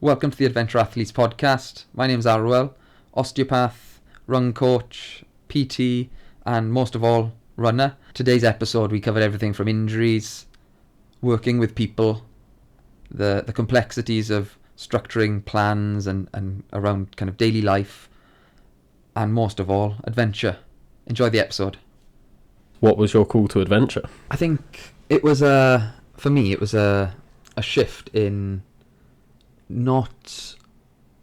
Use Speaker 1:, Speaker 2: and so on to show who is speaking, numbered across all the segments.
Speaker 1: Welcome to the Adventure Athletes podcast. My name's Arwel, osteopath, run coach, PT, and most of all, runner. Today's episode we covered everything from injuries, working with people, the complexities of structuring plans and around kind of daily life, and most of all, adventure. Enjoy the episode.
Speaker 2: What was your call to adventure?
Speaker 1: I think it was a shift in not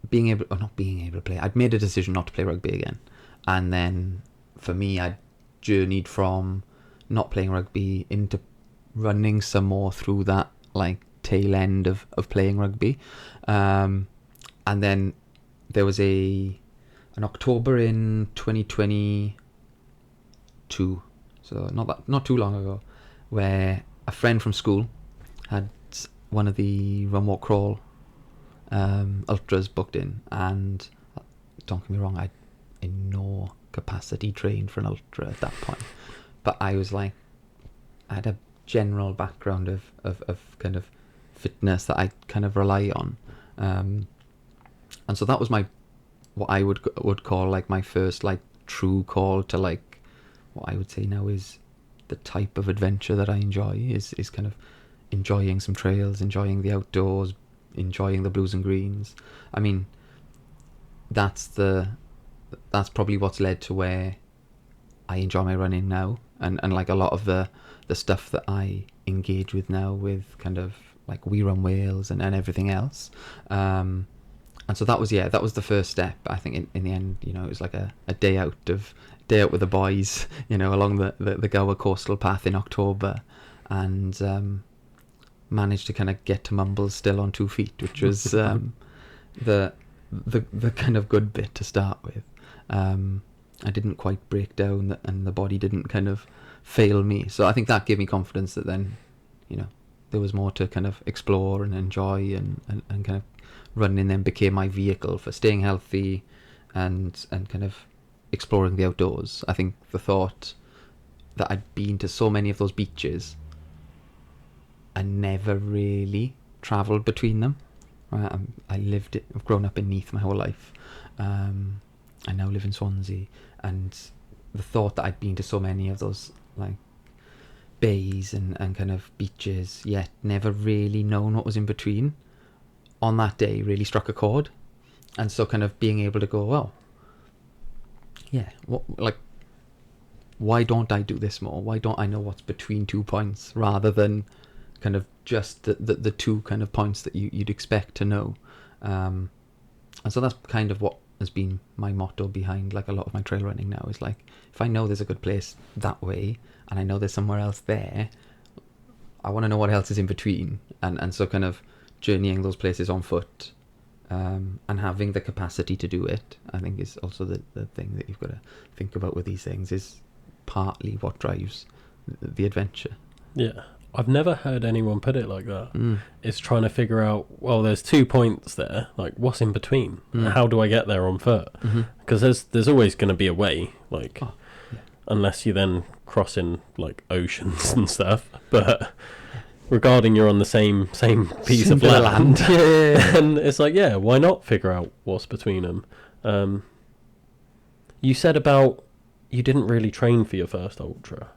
Speaker 1: being able to play. I'd made a decision not to play rugby again, and then for me I journeyed from not playing rugby into running some more through that like tail end of playing rugby, and then there was an October in 2022, so not too long ago, where a friend from school had one of the run walk crawl ultras booked in, and don't get me wrong, I in no capacity trained for an ultra at that point, but I had a general background of kind of fitness that I kind of rely on, and so that was what I would call like my first like true call to like what I would say now is the type of adventure that I enjoy is kind of enjoying some trails, enjoying the outdoors, enjoying the blues and greens. I mean, that's probably what's led to where I enjoy my running now, and like a lot of the stuff that I engage with now with kind of like We Run Wales and everything else. And so that was the first step. I think in the end, you know, it was like a day out with the boys, you know, along the Gower coastal path in October, and managed to kind of get to Mumbles still on 2 feet, which was the kind of good bit to start with. I didn't quite break down, and the body didn't kind of fail me, so I think that gave me confidence that then, you know, there was more to kind of explore and enjoy, and kind of running then became my vehicle for staying healthy and kind of exploring the outdoors. I think the thought that I'd been to so many of those beaches and never really travelled between them. I've grown up in Neath my whole life. I now live in Swansea, and the thought that I'd been to so many of those like bays and kind of beaches, yet never really known what was in between, on that day really struck a chord. And so kind of being able to go, well, yeah, why don't I do this more? Why don't I know what's between 2 points rather than kind of just the two kind of points that you'd expect to know. And so that's kind of what has been my motto behind like a lot of my trail running now, is like, if I know there's a good place that way and I know there's somewhere else there, I want to know what else is in between. And so kind of journeying those places on foot, and having the capacity to do it, I think is also the thing that you've got to think about with these things, is partly what drives the adventure.
Speaker 2: Yeah. I've never heard anyone put it like that. It's trying to figure out, well, there's 2 points there, like what's in between? How do I get there on foot? Because there's always going to be a way, like unless you then cross in like oceans and stuff, but regarding you're on the same piece of land, and it's like, yeah, why not figure out what's between them? You said about you didn't really train for your first ultra.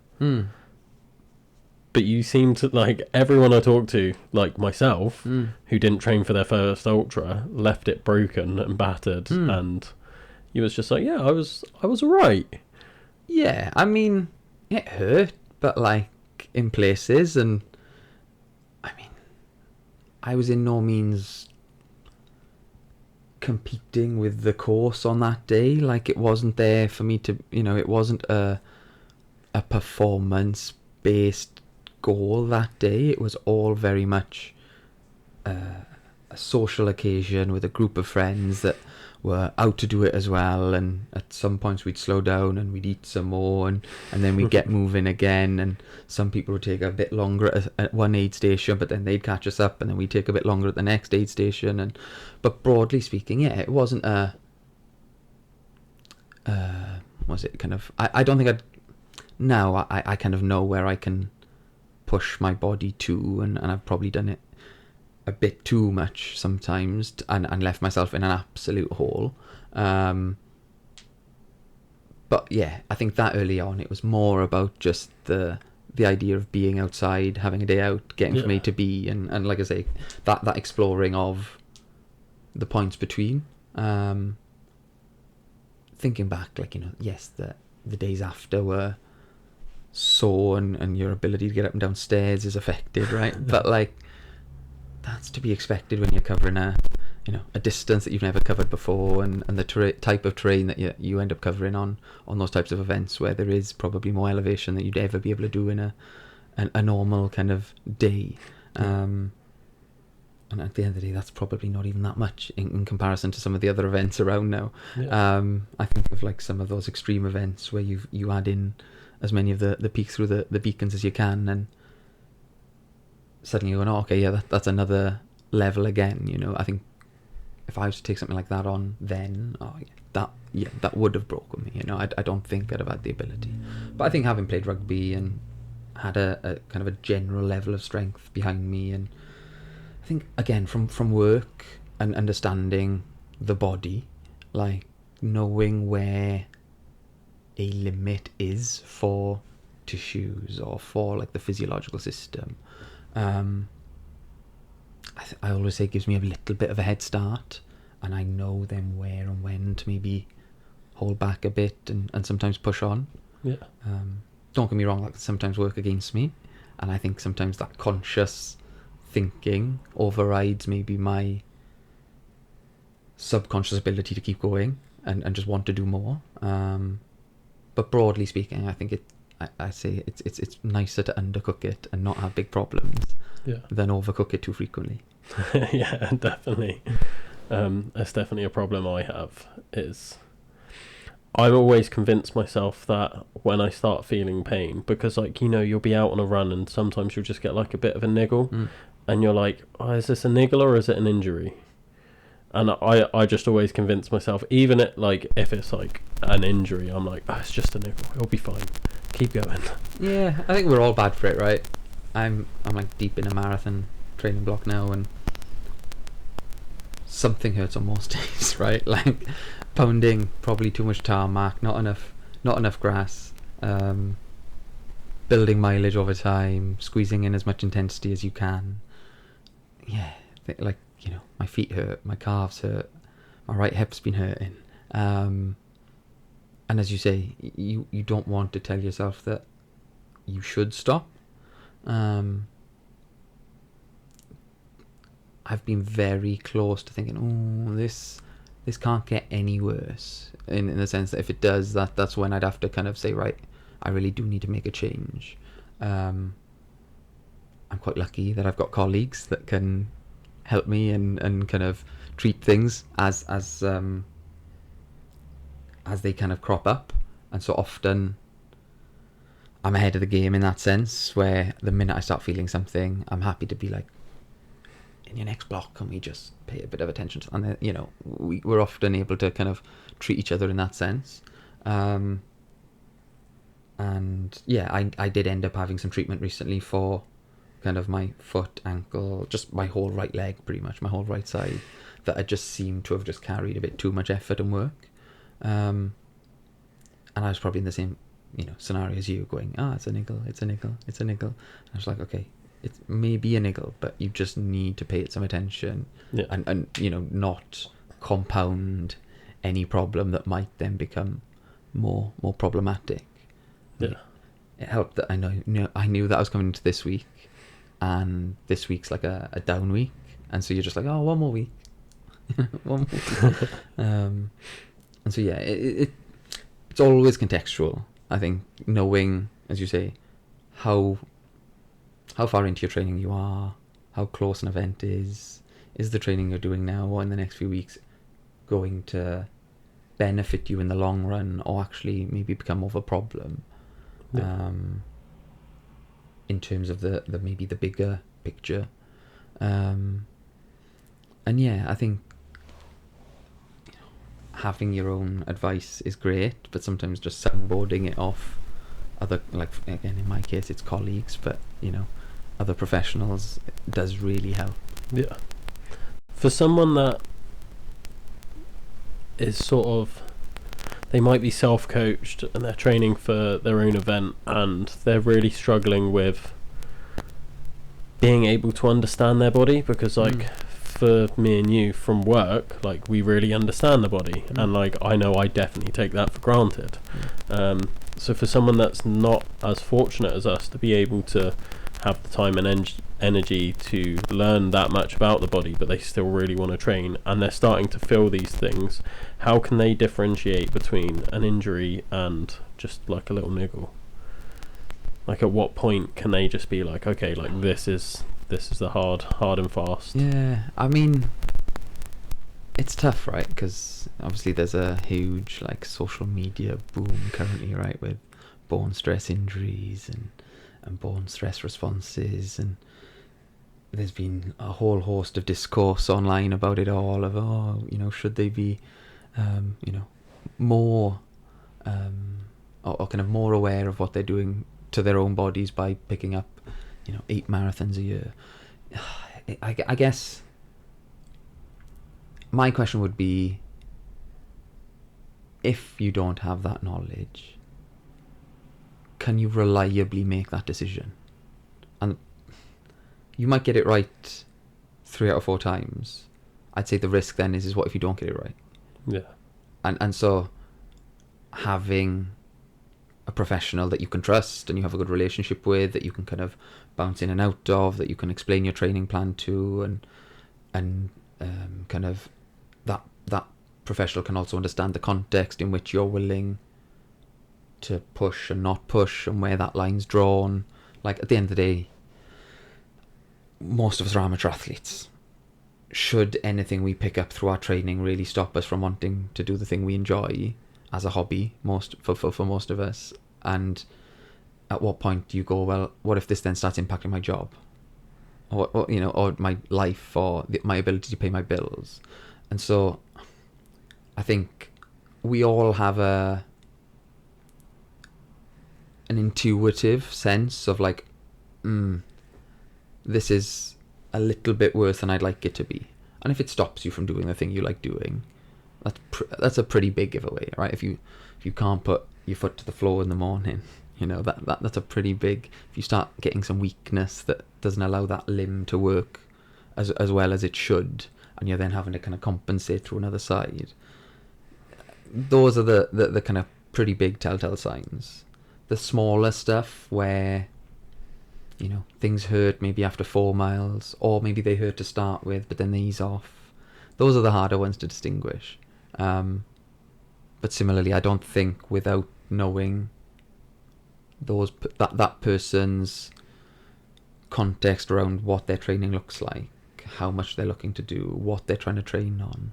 Speaker 2: But you seem to, like, everyone I talked to, like myself, who didn't train for their first ultra, left it broken and battered, and you was just like, yeah, I was alright.
Speaker 1: Yeah, I mean, it hurt, but like in places, and I mean, I was in no means competing with the course on that day. Like, it wasn't there for me to, you know, it wasn't a performance based goal that day. It was all very much a social occasion with a group of friends that were out to do it as well, and at some points we'd slow down and we'd eat some more, and then we'd get moving again, and some people would take a bit longer at one aid station, but then they'd catch us up, and then we'd take a bit longer at the next aid station. But broadly speaking, yeah, it wasn't was it kind of, I don't think I kind of know where I can push my body to, and I've probably done it a bit too much sometimes, and left myself in an absolute hole. But yeah, I think that early on it was more about just the idea of being outside, having a day out, getting from A to B, and like I say, that exploring of the points between. Thinking back, like, yes, the days after were sore, and your ability to get up and down stairs is affected, right? But like, that's to be expected when you're covering a distance that you've never covered before, and the type of terrain that you end up covering on those types of events, where there is probably more elevation than you'd ever be able to do in a normal kind of day. And at the end of the day, that's probably not even that much in comparison to some of the other events around now. I think of like some of those extreme events where you add in as many of the peaks through the beacons as you can, and suddenly you're going, oh, okay, yeah, that's another level again. I think if I was to take something like that on then, that would have broken me. I don't think I'd have had the ability. But I think having played rugby and had a kind of a general level of strength behind me, and I think again from work and understanding the body, like knowing where a limit is for tissues or for like the physiological system, I always say it gives me a little bit of a head start, and I know then where and when to maybe hold back a bit and sometimes push on. Don't get me wrong, like sometimes work against me, and I think sometimes that conscious thinking overrides maybe my subconscious ability to keep going and just want to do more. But broadly speaking, I think I say it's nicer to undercook it and not have big problems than overcook it too frequently.
Speaker 2: Yeah, definitely. That's definitely a problem I have. Is I've always convinced myself that when I start feeling pain, because like you'll be out on a run and sometimes you'll just get like a bit of a niggle, and you're like, oh, is this a niggle or is it an injury? And I just always convince myself, even if it's like an injury, I'm like, oh, it's just a niggle, it'll be fine, keep going.
Speaker 1: Yeah, I think we're all bad for it, right? I'm like deep in a marathon training block now, and something hurts on most days, right? Like pounding probably too much tarmac, not enough grass, building mileage over time, squeezing in as much intensity as you can. Yeah, like my feet hurt, my calves hurt, my right hip's been hurting, and as you say, you don't want to tell yourself that you should stop. I've been very close to thinking, oh, this can't get any worse, in the sense that if it does, that's when I'd have to kind of say, right, I really do need to make a change. I'm quite lucky that I've got colleagues that can help me and kind of treat things as they kind of crop up, and so often I'm ahead of the game in that sense, where the minute I start feeling something, I'm happy to be like, in your next block, can we just pay a bit of attention to, and we're often able to kind of treat each other in that sense. And yeah, I did end up having some treatment recently for kind of my foot, ankle, just my whole right leg, pretty much my whole right side, that I just seemed to have just carried a bit too much effort and work. And I was probably in the same scenario as you, going, it's a niggle, it's a niggle, it's a niggle. And I was like, okay, it may be a niggle, but you just need to pay it some attention, and not compound any problem that might then become more problematic. It helped that I knew that I was coming into this week, and this week's like a down week, and so you're just like, oh, one more week. One more week. And so yeah, it's always contextual, I think, knowing, as you say, how far into your training you are, how close an event is the training you're doing now or in the next few weeks going to benefit you in the long run, or actually maybe become more of a problem, in terms of the maybe the bigger picture. And yeah, I think having your own advice is great, but sometimes just soundboarding it off other, like again in my case it's colleagues, but other professionals, does really help.
Speaker 2: Yeah. For someone that is sort of, they might be self-coached and they're training for their own event and they're really struggling with being able to understand their body, because like for me and you from work, like we really understand the body, and like I know I definitely take that for granted. So for someone that's not as fortunate as us to be able to have the time and energy to learn that much about the body, but they still really want to train and they're starting to feel these things, how can they differentiate between an injury and just like a little niggle? Like at what point can they just be like, okay, like this is the hard and fast?
Speaker 1: Yeah, I mean, it's tough, right? Because obviously there's a huge like social media boom currently, right, with bone stress injuries and bone stress responses, and there's been a whole host of discourse online about it all, of should they be more or kind of more aware of what they're doing to their own bodies by picking up 8 marathons a year. I guess my question would be, if you don't have that knowledge, can you reliably make that decision? And you might get it right 3 out of 4 times. I'd say the risk then is what if you don't get it right?
Speaker 2: Yeah.
Speaker 1: And so having a professional that you can trust and you have a good relationship with, that you can kind of bounce in and out of, that you can explain your training plan to, and kind of that professional can also understand the context in which you're willing to push and not push, and where that line's drawn. Like at the end of the day, most of us are amateur athletes. Should anything we pick up through our training really stop us from wanting to do the thing we enjoy as a hobby, for most of us? And at what point do you go, well, what if this then starts impacting my job, or my life, or my ability to pay my bills? And so I think we all have an intuitive sense of like, this is a little bit worse than I'd like it to be. And if it stops you from doing the thing you like doing, that's a pretty big giveaway, right? If you can't put your foot to the floor in the morning, that's a pretty big. If you start getting some weakness that doesn't allow that limb to work as well as it should, and you're then having to kind of compensate through another side, those are the kind of pretty big telltale signs. The smaller stuff where things hurt maybe after 4 miles, or maybe they hurt to start with but then they ease off, those are the harder ones to distinguish. But similarly, I don't think without knowing that person's context around what their training looks like, how much they're looking to do, what they're trying to train on,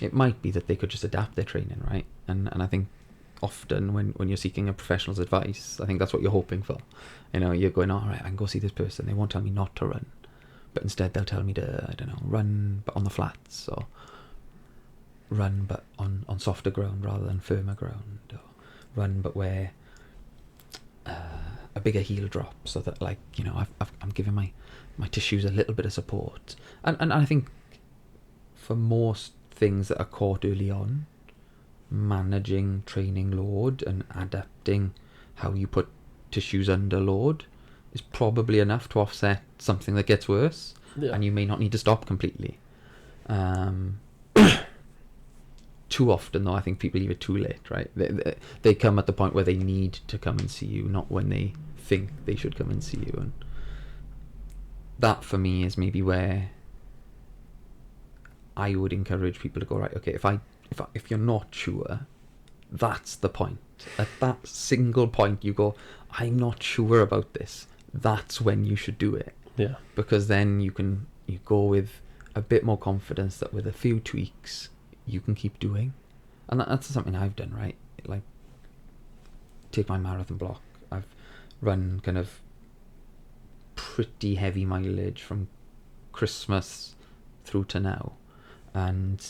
Speaker 1: it might be that they could just adapt their training, right? And I think often when you're seeking a professional's advice, I think that's what you're hoping for. You're going, all right, I can go see this person, they won't tell me not to run, but instead they'll tell me to, I don't know, run but on the flats, or run but on softer ground rather than firmer ground, or run but wear a bigger heel drop, so that I'm giving my tissues a little bit of support. And I think for most things that are caught early on, managing training load and adapting how you put tissues under load is probably enough to offset something that gets worse.
Speaker 2: Yeah.
Speaker 1: And you may not need to stop completely. Too often though, I think people leave it too late, right? They come at the point where they need to come and see you, not when they think they should come and see you. And that for me is maybe where I would encourage people to go, right, okay, if you're not sure, that's the point. At that single point you go, I'm not sure about this, that's when you should do it.
Speaker 2: Yeah. Because
Speaker 1: then you go with a bit more confidence that with a few tweaks you can keep doing. And that's something I've done, right? Like, take my marathon block. I've run kind of pretty heavy mileage from Christmas through to now, and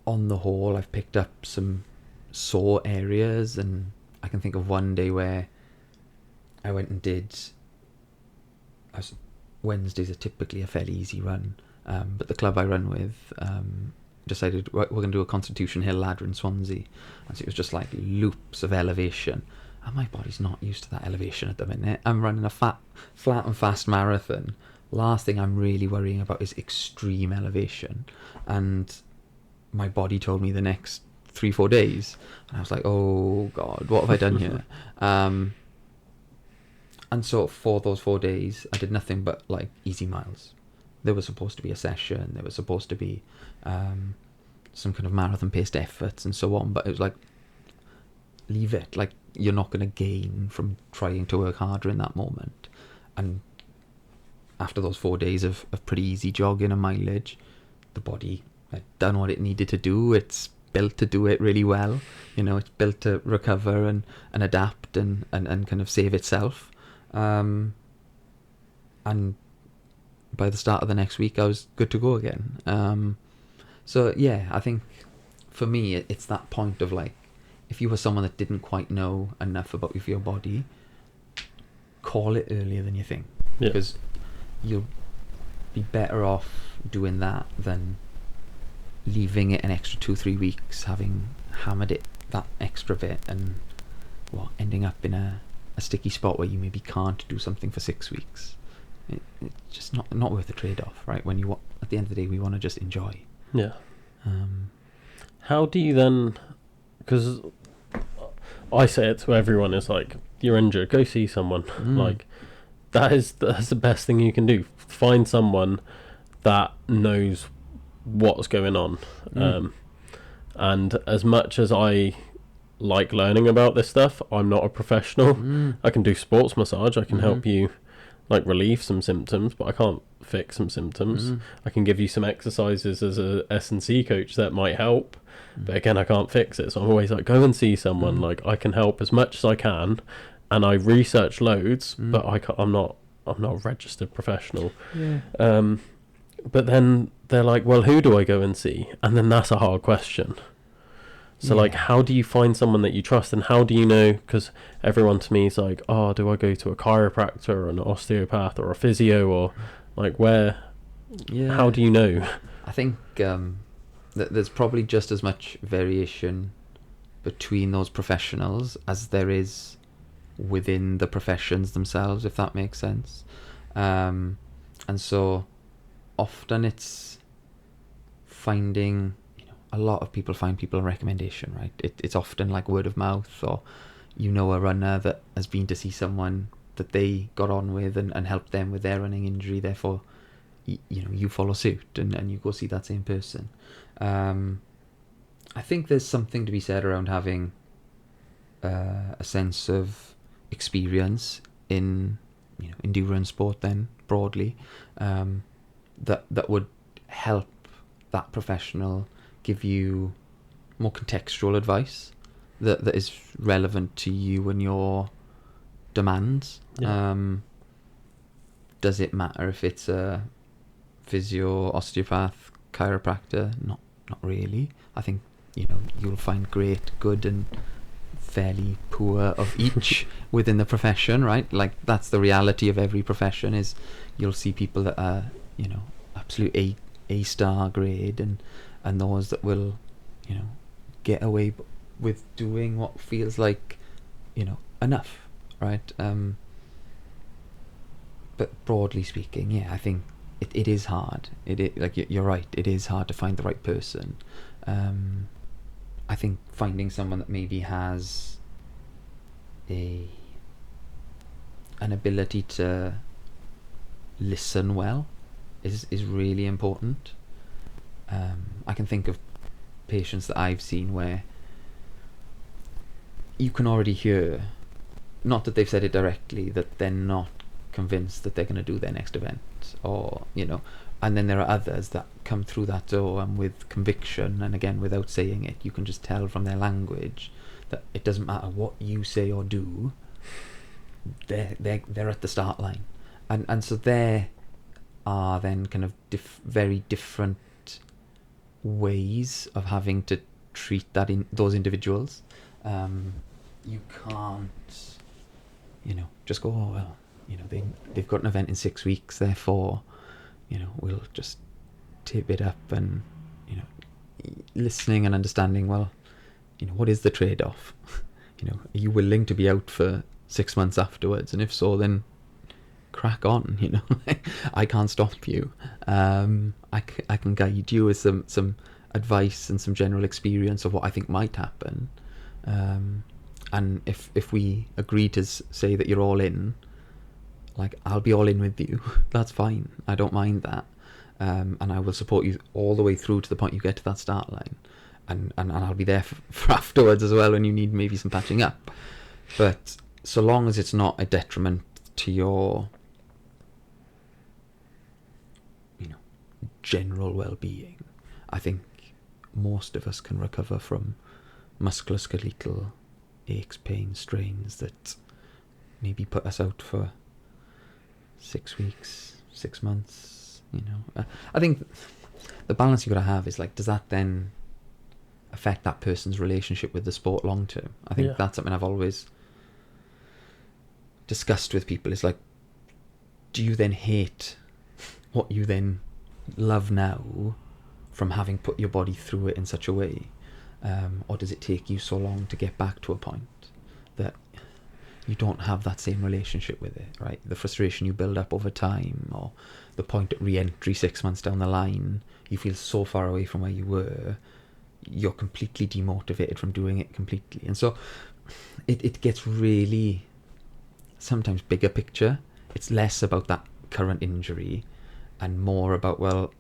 Speaker 1: on the whole I've picked up some sore areas. And I can think of one day where I went and Wednesdays are typically a fairly easy run, but the club I run with decided we're going to do a Constitution Hill ladder in Swansea, and so it was just like loops of elevation, and my body's not used to that elevation at the minute. I'm running a flat and fast marathon. Last thing I'm really worrying about is extreme elevation, and my body told me the next 3-4 days, and I was like, oh god, what have I done here? And so for those 4 days I did nothing but like easy miles. There was supposed to be a session, there was supposed to be some kind of marathon paced efforts and so on, but it was like, leave it, like you're not going to gain from trying to work harder in that moment. And after those 4 days of pretty easy jogging and mileage, the body had done what it needed to do. It's built to do it really well, it's built to recover and adapt and kind of save itself. And by the start of the next week I was good to go again. So yeah, I think for me it's that point of like, if you were someone that didn't quite know enough about your body, call it earlier than you think, because you'll be better off doing that than leaving it an extra 2-3 weeks, having hammered it that extra bit, and ending up in a sticky spot where you maybe can't do something for 6 weeks. It's just not worth the trade-off, right? When you at the end of the day, we want to just enjoy.
Speaker 2: Yeah. How do you then? Because I say it to everyone, it's like, you're injured, go see someone. Like that's the best thing you can do. Find someone that knows what's going on. And as much as I like learning about this stuff, I'm not a professional. I can do sports massage, I can help you like relieve some symptoms, but I can't fix some symptoms. I can give you some exercises as a S&C coach that might help, but again, I can't fix it. So I'm always like, go and see someone. Like, I can help as much as I can, and I research loads, but I'm not a registered professional. But then they're like, well, who do I go and see? And then that's a hard question. So like, how do you find someone that you trust, and how do you know? Because everyone to me is like, oh, do I go to a chiropractor or an osteopath or a physio, or like where? How do you know?
Speaker 1: I think that there's probably just as much variation between those professionals as there is within the professions themselves, if that makes sense. And so often it's finding, a lot of people find people on recommendation, right? It's often like word of mouth, or a runner that has been to see someone that they got on with and helped them with their running injury, therefore you follow suit and you go see that same person. I think there's something to be said around having a sense of experience in endurance sport then broadly, that would help that professional give you more contextual advice that is relevant to you and your demands. Does it matter if it's a physio, osteopath, chiropractor? Not really. I think you'll find great, good and fairly poor of each within the profession, right? Like, that's the reality of every profession, is you'll see people that are absolute A star grade, and those that will get away with doing what feels like enough, right? But broadly speaking, I think it is hard. Like, you're right, it is hard to find the right person. I think finding someone that maybe has an ability to listen well is really important. I can think of patients that I've seen where you can already hear, not that they've said it directly, that they're not convinced that they're going to do their next event, or and then there are others that come through that door and with conviction, and again, without saying it, you can just tell from their language that it doesn't matter what you say or do, they're at the start line, and so there are then kind of very different ways of having to treat those individuals. You can't just go, oh well, they've got an event in 6 weeks, therefore, we'll just tip it up, and, listening and understanding, well, what is the trade-off? Are you willing to be out for 6 months afterwards? And if so, then crack on, I can't stop you. I can guide you with some advice and some general experience of what I think might happen. And if we agree to say that you're all in, like, I'll be all in with you. That's fine. I don't mind that. And I will support you all the way through to the point you get to that start line. And I'll be there for afterwards as well when you need maybe some patching up. But so long as it's not a detriment to your, general well-being, I think most of us can recover from musculoskeletal aches, pains, strains that maybe put us out for 6 weeks, 6 months. I think the balance you got to have is, like, does that then affect that person's relationship with the sport long term? I think that's something I've always discussed with people. Is like, do you then hate what you then love now from having put your body through it in such a way, or does it take you so long to get back to a point that you don't have that same relationship with it, right? The frustration you build up over time, or the point at re-entry 6 months down the line, you feel so far away from where you were, you're completely demotivated from doing it completely. And so it gets really sometimes bigger picture. It's less about that current injury and more about, well,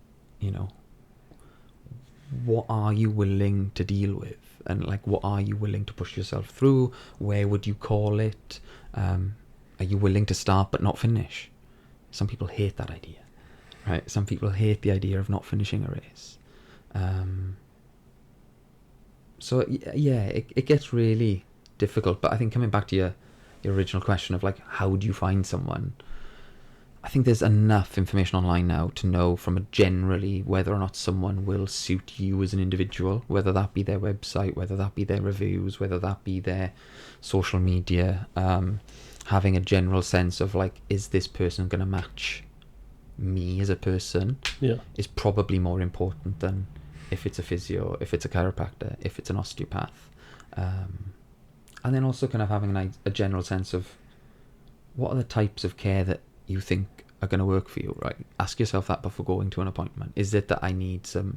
Speaker 1: what are you willing to deal with? And, like, what are you willing to push yourself through? Where would you call it? Are you willing to start but not finish? Some people hate that idea, right? Some people hate the idea of not finishing a race. So yeah, it gets really difficult. But I think coming back to your original question of, like, how do you find someone? I think there's enough information online now to know from a generally whether or not someone will suit you as an individual, whether that be their website, whether that be their reviews, whether that be their social media, having a general sense of, like, is this person going to match me as a person, is probably more important than if it's a physio, if it's a chiropractor, if it's an osteopath. And then also kind of having a general sense of what are the types of care that you think are going to work for you, right? Ask yourself that before going to an appointment. Is it that I need some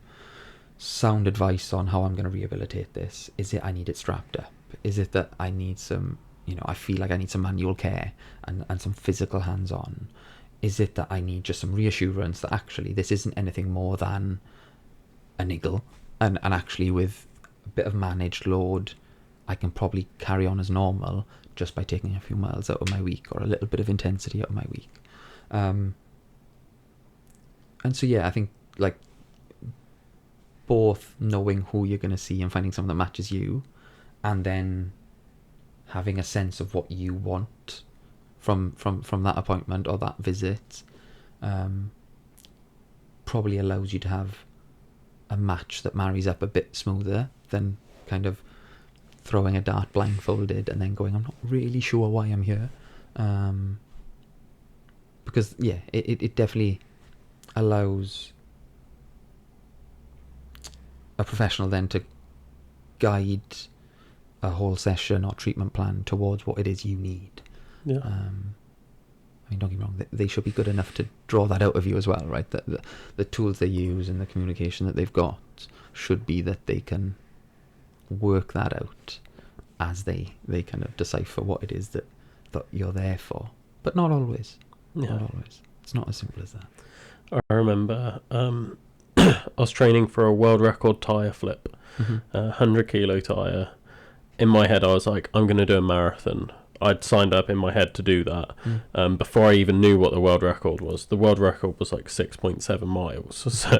Speaker 1: sound advice on how I'm going to rehabilitate this? Is it I need it strapped up? Is it that I need some, I feel like I need some manual care and some physical hands-on? Is it that I need just some reassurance that actually this isn't anything more than a niggle, and actually with a bit of managed load I can probably carry on as normal just by taking a few miles out of my week, or a little bit of intensity out of my week. And so I think, like, both knowing who you're going to see and finding someone that matches you, and then having a sense of what you want from that appointment or that visit, probably allows you to have a match that marries up a bit smoother than kind of throwing a dart blindfolded and then going, I'm not really sure why I'm here. Because it definitely allows a professional then to guide a whole session or treatment plan towards what it is you need. I mean, don't get me wrong, they should be good enough to draw that out of you as well, right? The tools they use and the communication that they've got should be that they can work that out as they kind of decipher what it is that you're there for. But not always. Not always. It's not as simple as that.
Speaker 2: I remember I was training for a world record tyre flip, 100 kilo tyre. In my head I was like, I'm going to do a marathon. I'd signed up in my head to do that before I even knew what the world record was. The world record was like 6.7 miles, so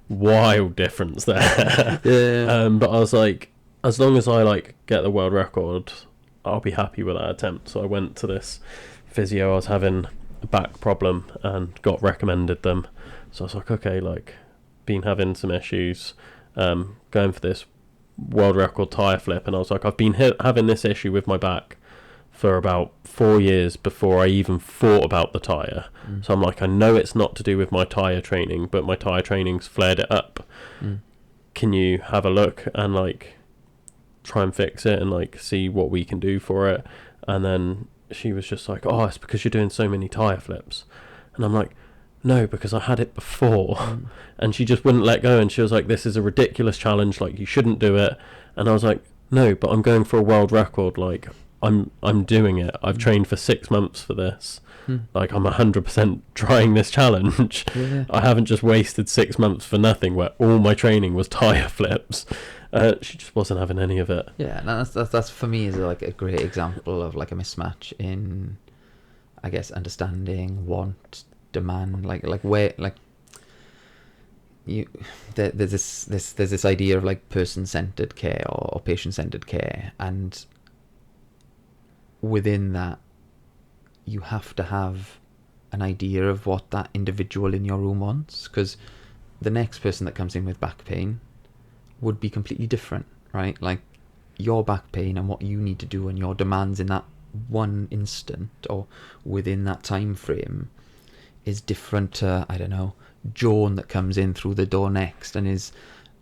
Speaker 2: wild difference there. But I was like, as long as I like get the world record, I'll be happy with that attempt. So I went to this physio. I was having a back problem and got recommended them. So I was like, okay, like, been having some issues, going for this world record tyre flip, and I was like, I've been having this issue with my back for about 4 years before I even thought about the tyre. So I'm like, I know it's not to do with my tyre training, but my tyre training's flared it up. Can you have a look and like try and fix it and like see what we can do for it? And then she was just like, oh, it's because you're doing so many tyre flips. And I'm like, no, because I had it before. And she just wouldn't let go, and she was like, this is a ridiculous challenge, like you shouldn't do it. And I was like, no, but I'm going for a world record, like I'm doing it. I've trained for 6 months for this. Like I'm 100% trying this challenge. I haven't just wasted 6 months for nothing where all my training was tyre flips. She just wasn't having any of it.
Speaker 1: Yeah, and that's for me is like a great example of like a mismatch in, I guess, understanding, want, demand, like where, like there's this idea of like person-centered care or patient-centered care, and within that you have to have an idea of what that individual in your room wants, because the next person that comes in with back pain would be completely different, right? Like your back pain and what you need to do and your demands in that one instant or within that time frame is different to, I don't know, Joan that comes in through the door next and is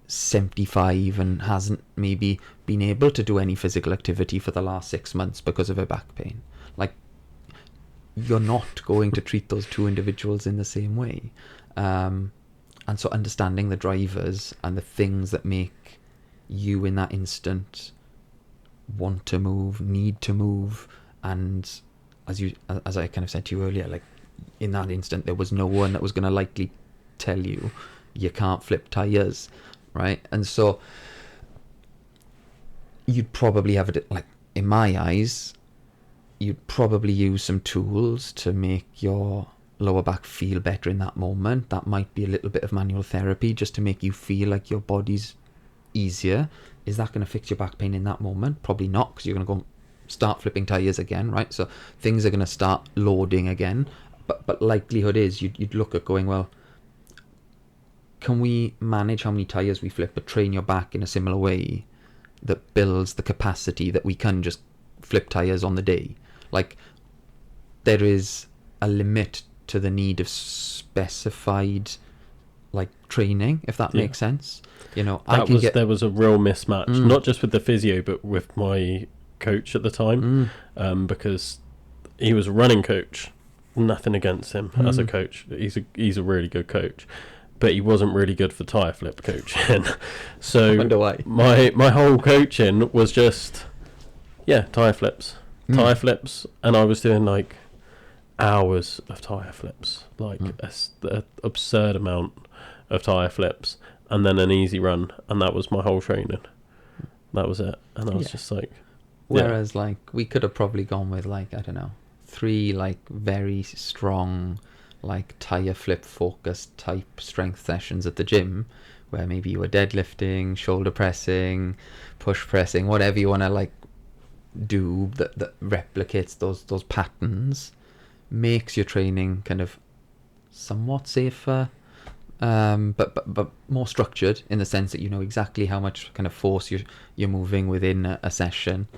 Speaker 1: 75 and hasn't maybe been able to do any physical activity for the last 6 months because of her back pain. Like, you're not going to treat those two individuals in the same way. And so understanding the drivers and the things that make you in that instant want to move, need to move, and as I kind of said to you earlier, like in that instant there was no one that was going to likely tell you you can't flip tires, right? And so you'd probably have it, like in my eyes, you'd probably use some tools to make your lower back feel better in that moment. That might be a little bit of manual therapy just to make you feel like your body's easier. Is that going to fix your back pain in that moment? Probably not, because you're going to go start flipping tires again, right? So things are going to start loading again. But likelihood is you'd look at going, well, can we manage how many tires we flip but train your back in a similar way that builds the capacity that we can just flip tires on the day? Like, there is a limit to the need of specified like training, if that makes sense. You know,
Speaker 2: there was a real mismatch, not just with the physio but with my coach at the time, because he was a running coach. Nothing against him as a coach, he's a really good coach, but he wasn't really good for tyre flip coaching. So
Speaker 1: I wonder why.
Speaker 2: my whole coaching was just tyre flips, and I was doing like hours of tyre flips, like a absurd amount of tyre flips, and then an easy run, and that was my whole training. That was it. And I was just like,
Speaker 1: whereas like we could have probably gone with like, I don't know, 3 like very strong like tyre flip focused type strength sessions at the gym, where maybe you were deadlifting, shoulder pressing, push pressing, whatever you want to like do that replicates those patterns, makes your training kind of somewhat safer, but more structured in the sense that you know exactly how much kind of force you're moving within a session.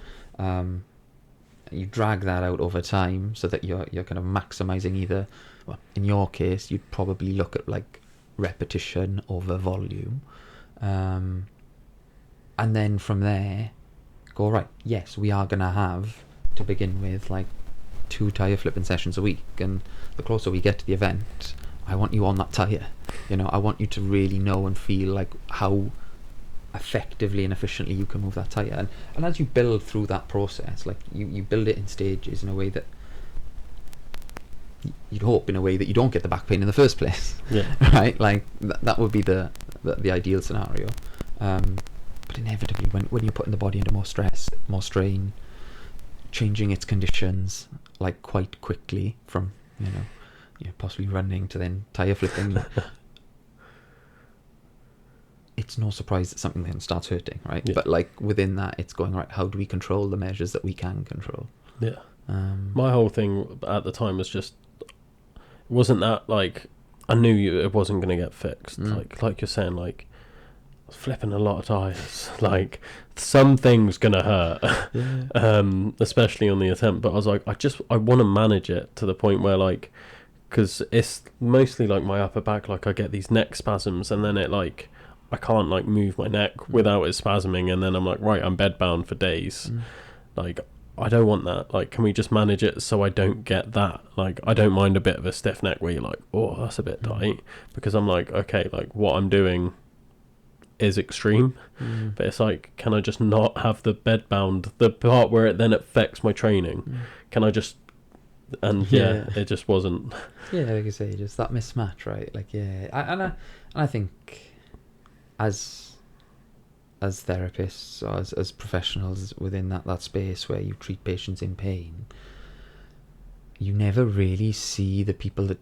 Speaker 1: You drag that out over time so that you're kind of maximizing either, well, in your case you'd probably look at like repetition over volume, and then from there go, right, yes, we are going to have to begin with like 2 tyre flipping sessions a week, and the closer we get to the event, I want you on that tyre. You know, I want you to really know and feel like how effectively and efficiently you can move that tyre, and as you build through that process, like you build it in stages in a way that you'd hope in a way that you don't get the back pain in the first place. Right, like that would be the ideal scenario, but inevitably when you're putting the body under more stress, more strain, changing its conditions like quite quickly from possibly running to then tyre flipping, it's no surprise that something then starts hurting, right? But like within that, it's going, right, how do we control the measures that we can control?
Speaker 2: My whole thing at the time was just, wasn't that like, I knew it wasn't going to get fixed, like you're saying, like was flipping a lot of tires. Like, something's gonna hurt, especially on the attempt. But I was like, I want to manage it to the point where, like, because it's mostly like my upper back. Like, I get these neck spasms, and then it like I can't like move my neck without it spasming, and then I'm like, right, I'm bedbound for days. Like, I don't want that. Like, can we just manage it so I don't get that? Like, I don't mind a bit of a stiff neck where you're like, oh, that's a bit tight, because I'm like, okay, like what I'm doing is extreme, but it's like, can I just not have the bedbound, the part where it then affects my training? Can I just, and it just wasn't.
Speaker 1: Like you say, just that mismatch, right? Like, I think as therapists or as professionals within that space where you treat patients in pain, you never really see the people that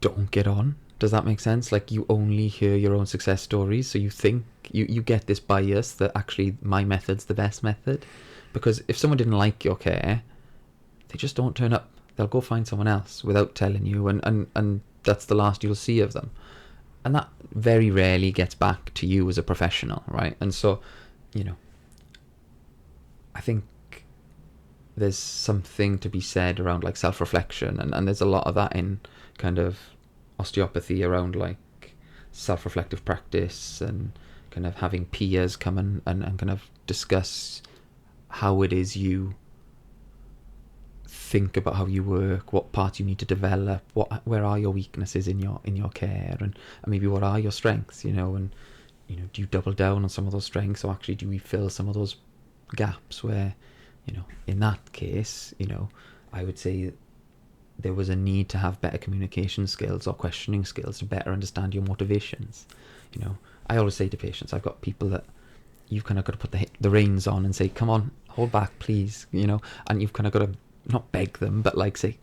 Speaker 1: don't get on. Does that make sense? Like, you only hear your own success stories, so you think you get this bias that actually my method's the best method, because if someone didn't like your care, they just don't turn up. They'll go find someone else without telling you, and that's the last you'll see of them. And that very rarely gets back to you as a professional, right? And so, I think there's something to be said around like self-reflection, and there's a lot of that in kind of osteopathy around like self-reflective practice and kind of having peers come and kind of discuss how it is you think about how you work, what parts you need to develop, where are your weaknesses in your care, and maybe what are your strengths, and do you double down on some of those strengths, or actually do we fill some of those gaps where, in that case, I would say there was a need to have better communication skills or questioning skills to better understand your motivations. I always say to patients, I've got people that you've kind of got to put the reins on and say, come on, hold back, please, and you've kind of got to not beg them, but like say,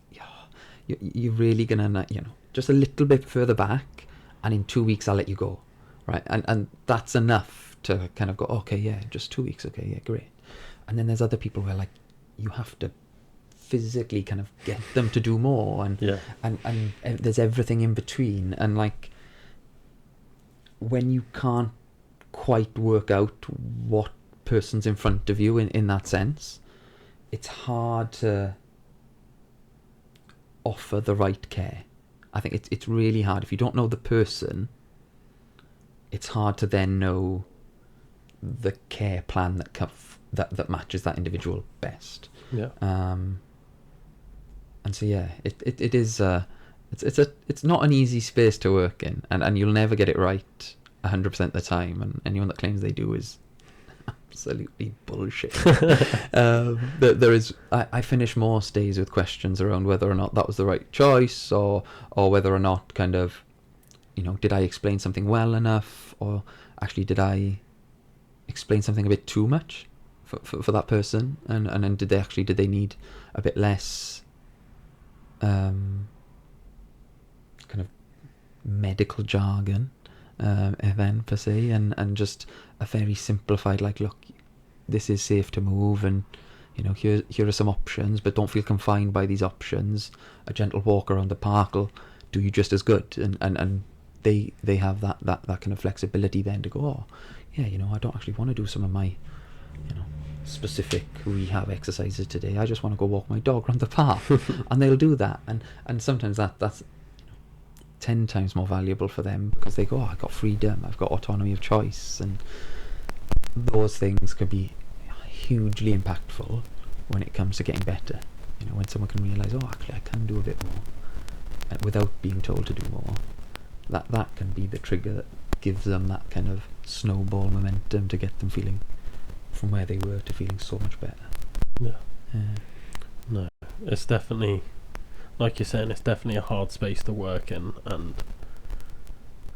Speaker 1: you're really gonna, just a little bit further back, and in 2 weeks I'll let you go, right? And that's enough to kind of go, okay, yeah, just 2 weeks, okay, yeah, great. And then there's other people where like you have to physically kind of get them to do more, and there's everything in between, and like when you can't quite work out what person's in front of you in that sense, it's hard to offer the right care. I think it's really hard. If you don't know the person, it's hard to then know the care plan that matches that individual best. And so it is it's not an easy space to work in, and you'll never get it right 100% of the time, and anyone that claims they do is absolutely bullshit. I finish most days with questions around whether or not that was the right choice, or whether or not kind of, did I explain something well enough, or actually did I explain something a bit too much for that person, and then did they need a bit less kind of medical jargon then per se, and just a very simplified, like, look, this is safe to move, and here are some options, but don't feel confined by these options. A gentle walk around the park will do you just as good, and they have that kind of flexibility then to go, oh yeah, I don't actually want to do some of my specific rehab exercises today, I just want to go walk my dog around the park. And they'll do that, and sometimes that's 10 times more valuable for them, because they go, oh, I've got freedom, I've got autonomy of choice, and those things can be hugely impactful when it comes to getting better. When someone can realise, oh, actually I can do a bit more without being told to do more, that can be the trigger that gives them that kind of snowball momentum to get them feeling from where they were to feeling so much better.
Speaker 2: No, it's definitely, like you're saying, it's definitely a hard space to work in, and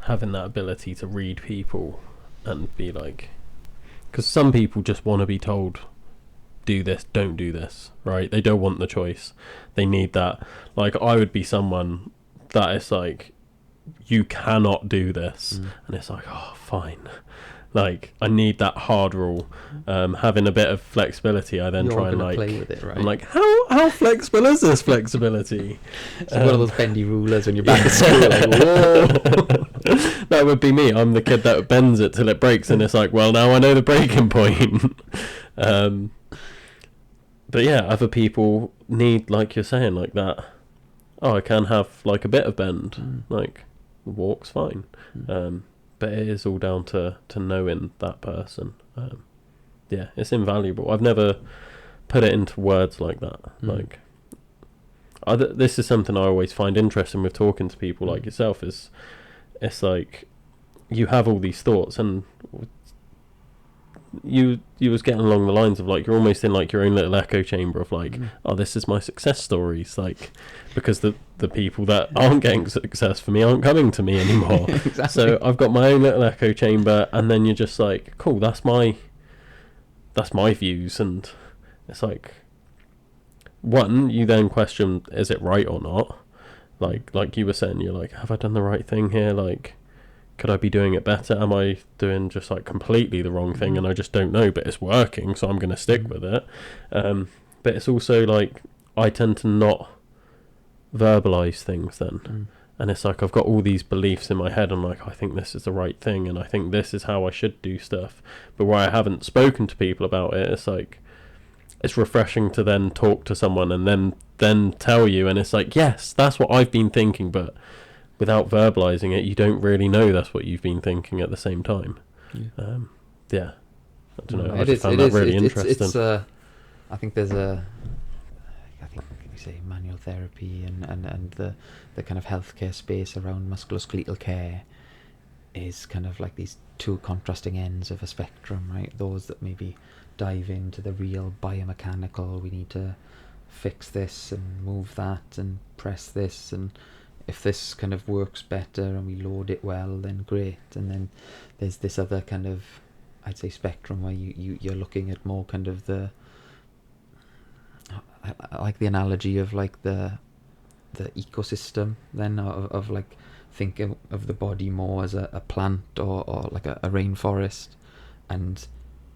Speaker 2: having that ability to read people and be like, because some people just want to be told, do this, don't do this, right? They don't want the choice. They need that. Like, I would be someone that is like, you cannot do this, and it's like, oh, fine. Like, I need that hard rule. Having a bit of flexibility, I then
Speaker 1: You're
Speaker 2: try and
Speaker 1: gonna
Speaker 2: like
Speaker 1: play with it, right?
Speaker 2: I'm like, how flexible is this flexibility?
Speaker 1: It's one of those bendy rulers when you're back at school, like, whoa.
Speaker 2: That would be me. I'm the kid that bends it till it breaks, and it's like, well, now I know the breaking point. But yeah, other people need, like you're saying, like that. Oh, I can have like a bit of bend, like walk's fine. But it is all down to knowing that person. Yeah, it's invaluable. I've never put it into words like that. Like, this is something I always find interesting with talking to people like yourself. Is it's like you have all these thoughts, and you was getting along the lines of like you're almost in like your own little echo chamber of like, oh, this is my success stories, like, because the people that aren't getting success for me aren't coming to me anymore.
Speaker 1: Exactly.
Speaker 2: So I've got my own little echo chamber, and then you're just like, cool, that's my views. And it's like, one, you then question, is it right or not? Like you were saying, you're like, have I done the right thing here? Like, could I be doing it better? Am I doing just like completely the wrong thing and I just don't know, but it's working, so I'm going to stick with it. But it's also like, I tend to not verbalize things then. And it's like, I've got all these beliefs in my head, and like, I think this is the right thing, and I think this is how I should do stuff. But where I haven't spoken to people about it, it's like, it's refreshing to then talk to someone and then tell you, and it's like, yes, that's what I've been thinking, but without verbalizing it, you don't really know that's what you've been thinking at the same time. Yeah, I don't know. I just found that really interesting.
Speaker 1: I think there's I think we say manual therapy and the kind of healthcare space around musculoskeletal care is kind of like these two contrasting ends of a spectrum, right? Those that maybe dive into the real biomechanical, we need to fix this and move that and press this, and if this kind of works better and we load it well, then great. And then there's this other kind of, I'd say, spectrum where you're looking at more kind of the, I like the analogy of like the ecosystem then of like, think of the body more as a plant or like a rainforest. And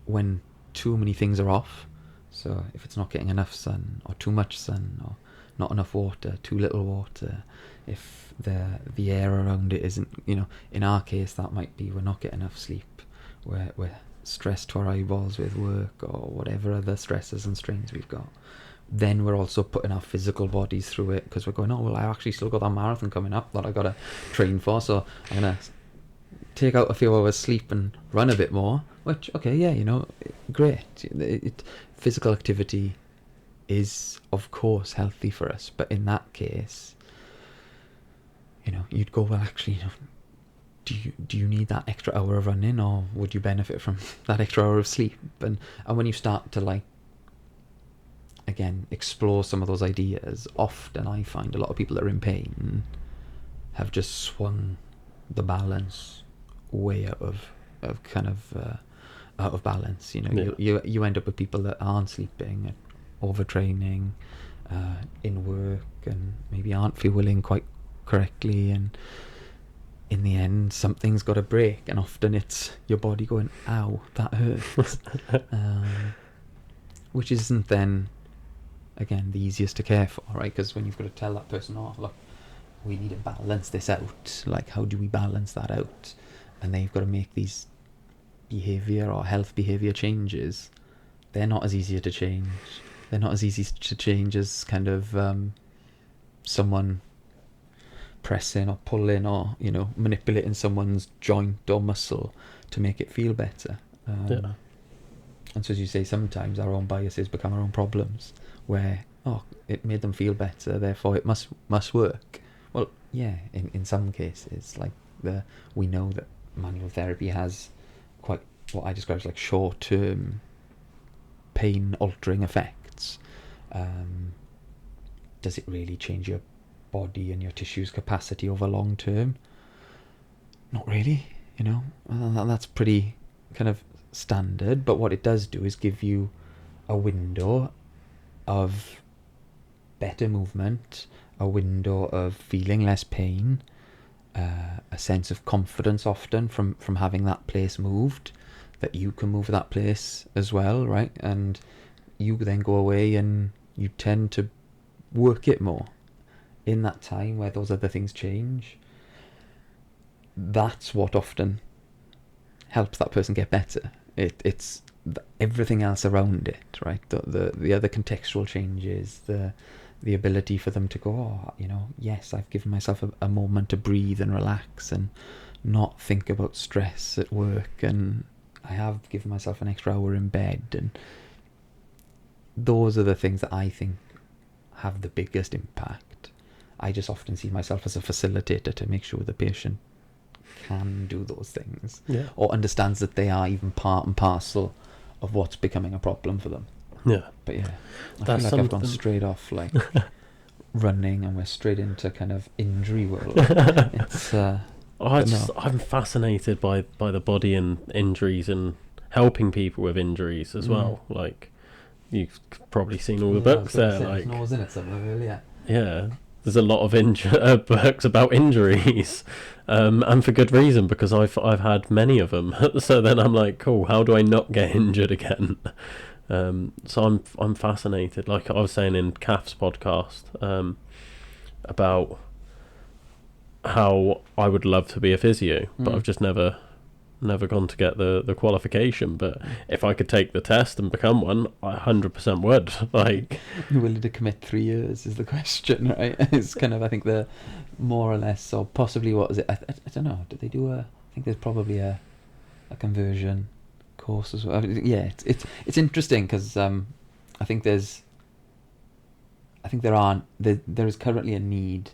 Speaker 1: when too many things are off, so if it's not getting enough sun or too much sun or not enough water, too little water, if the air around it isn't, in our case that might be we're not getting enough sleep, we're stressed to our eyeballs with work or whatever other stresses and strains we've got, then we're also putting our physical bodies through it, because we're going, oh well, I actually still got that marathon coming up that I got to train for, so I'm gonna take out a few hours sleep and run a bit more, which, okay, yeah, great. Physical activity is of course healthy for us, but in that case, you'd go, well, actually, do you need that extra hour of running, or would you benefit from that extra hour of sleep? And when you start to, like, again, explore some of those ideas, often I find a lot of people that are in pain have just swung the balance way out of kind of out of balance. You end up with people that aren't sleeping, overtraining, in work, and maybe aren't fueling quite correctly, and in the end something's got to break, and often it's your body going, ow, that hurts. Which isn't then, again, the easiest to care for, right? Because when you've got to tell that person, oh look, we need to balance this out, like, how do we balance that out? And then you've got to make these behaviour or health behaviour changes. They're not as easy to change. They're not as easy to change as kind of someone pressing or pulling or manipulating someone's joint or muscle to make it feel better. And so, as you say, sometimes our own biases become our own problems, where, oh, it made them feel better, therefore it must work. Well, yeah, in some cases, like we know that manual therapy has quite what I describe as like short-term pain altering effects. Does it really change your body and your tissues capacity over long term? Not really, that's pretty kind of standard. But what it does do is give you a window of better movement, a window of feeling less pain, a sense of confidence often from having that place moved, that you can move that place as well, right? And you then go away and you tend to work it more in that time where those other things change. that's what often helps that person get better. It's everything else around it, right? The other contextual changes, the ability for them to go, oh, you know, yes, I've given myself a moment to breathe and relax and not think about stress at work, and I have given myself an extra hour in bed, and those are the things that I think have the biggest impact. I just often see myself as a facilitator to make sure the patient can do those things, or understands that they are even part and parcel of what's becoming a problem for them.
Speaker 2: Yeah.
Speaker 1: But yeah, I feel like I've gone straight off like running, and we're straight into kind of injury world. It's
Speaker 2: I'm fascinated by the body and injuries, and helping people with injuries as well. Like, you've probably seen all the books there. Like,
Speaker 1: wasn't it somewhere?
Speaker 2: Yeah, there's a lot of books about injuries, and for good reason, because I've had many of them. So then I'm like, cool, how do I not get injured again? So I'm fascinated. Like I was saying in Kath's podcast, about how I would love to be a physio, but I've just never gone to get the qualification. But if I could take the test and become one, I 100% would. Like,
Speaker 1: you're willing to commit 3 years is the question, right? It's kind of, I think, the more or less, or possibly, what is it? I don't know. Did they do I think there's probably a conversion course as well. Yeah, it's interesting, because I think there is currently a need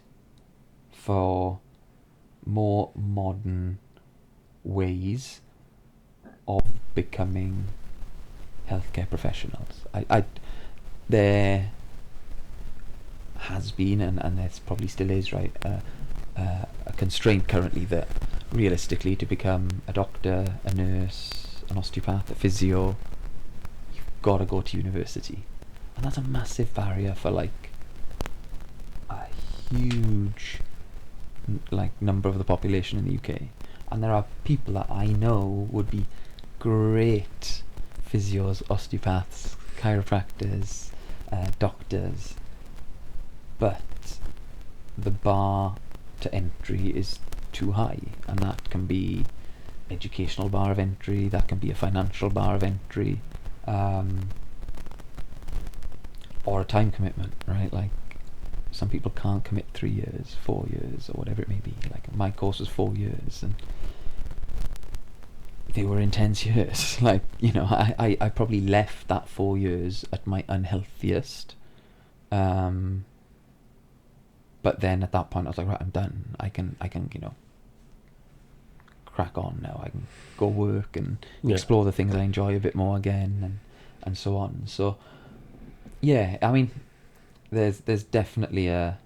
Speaker 1: for more modern ways of becoming healthcare professionals. There has been, and there probably still is, right, a constraint currently that realistically, to become a doctor, a nurse, an osteopath, a physio, you've got to go to university, and that's a massive barrier for like a huge number of the population in the UK. And there are people that I know would be great physios, osteopaths, chiropractors, doctors, but the bar to entry is too high, and that can be educational bar of entry, that can be a financial bar of entry, or a time commitment, right? Like, some people can't commit 3 years, 4 years, or whatever it may be. Like, my course was 4 years, and they were intense years. Like, you know, I probably left that 4 years at my unhealthiest. But then at that point I was like, right, I'm done. I can, you know, crack on now. I can go work and explore the things I enjoy a bit more again, and so on. So, yeah, I mean, there's definitely a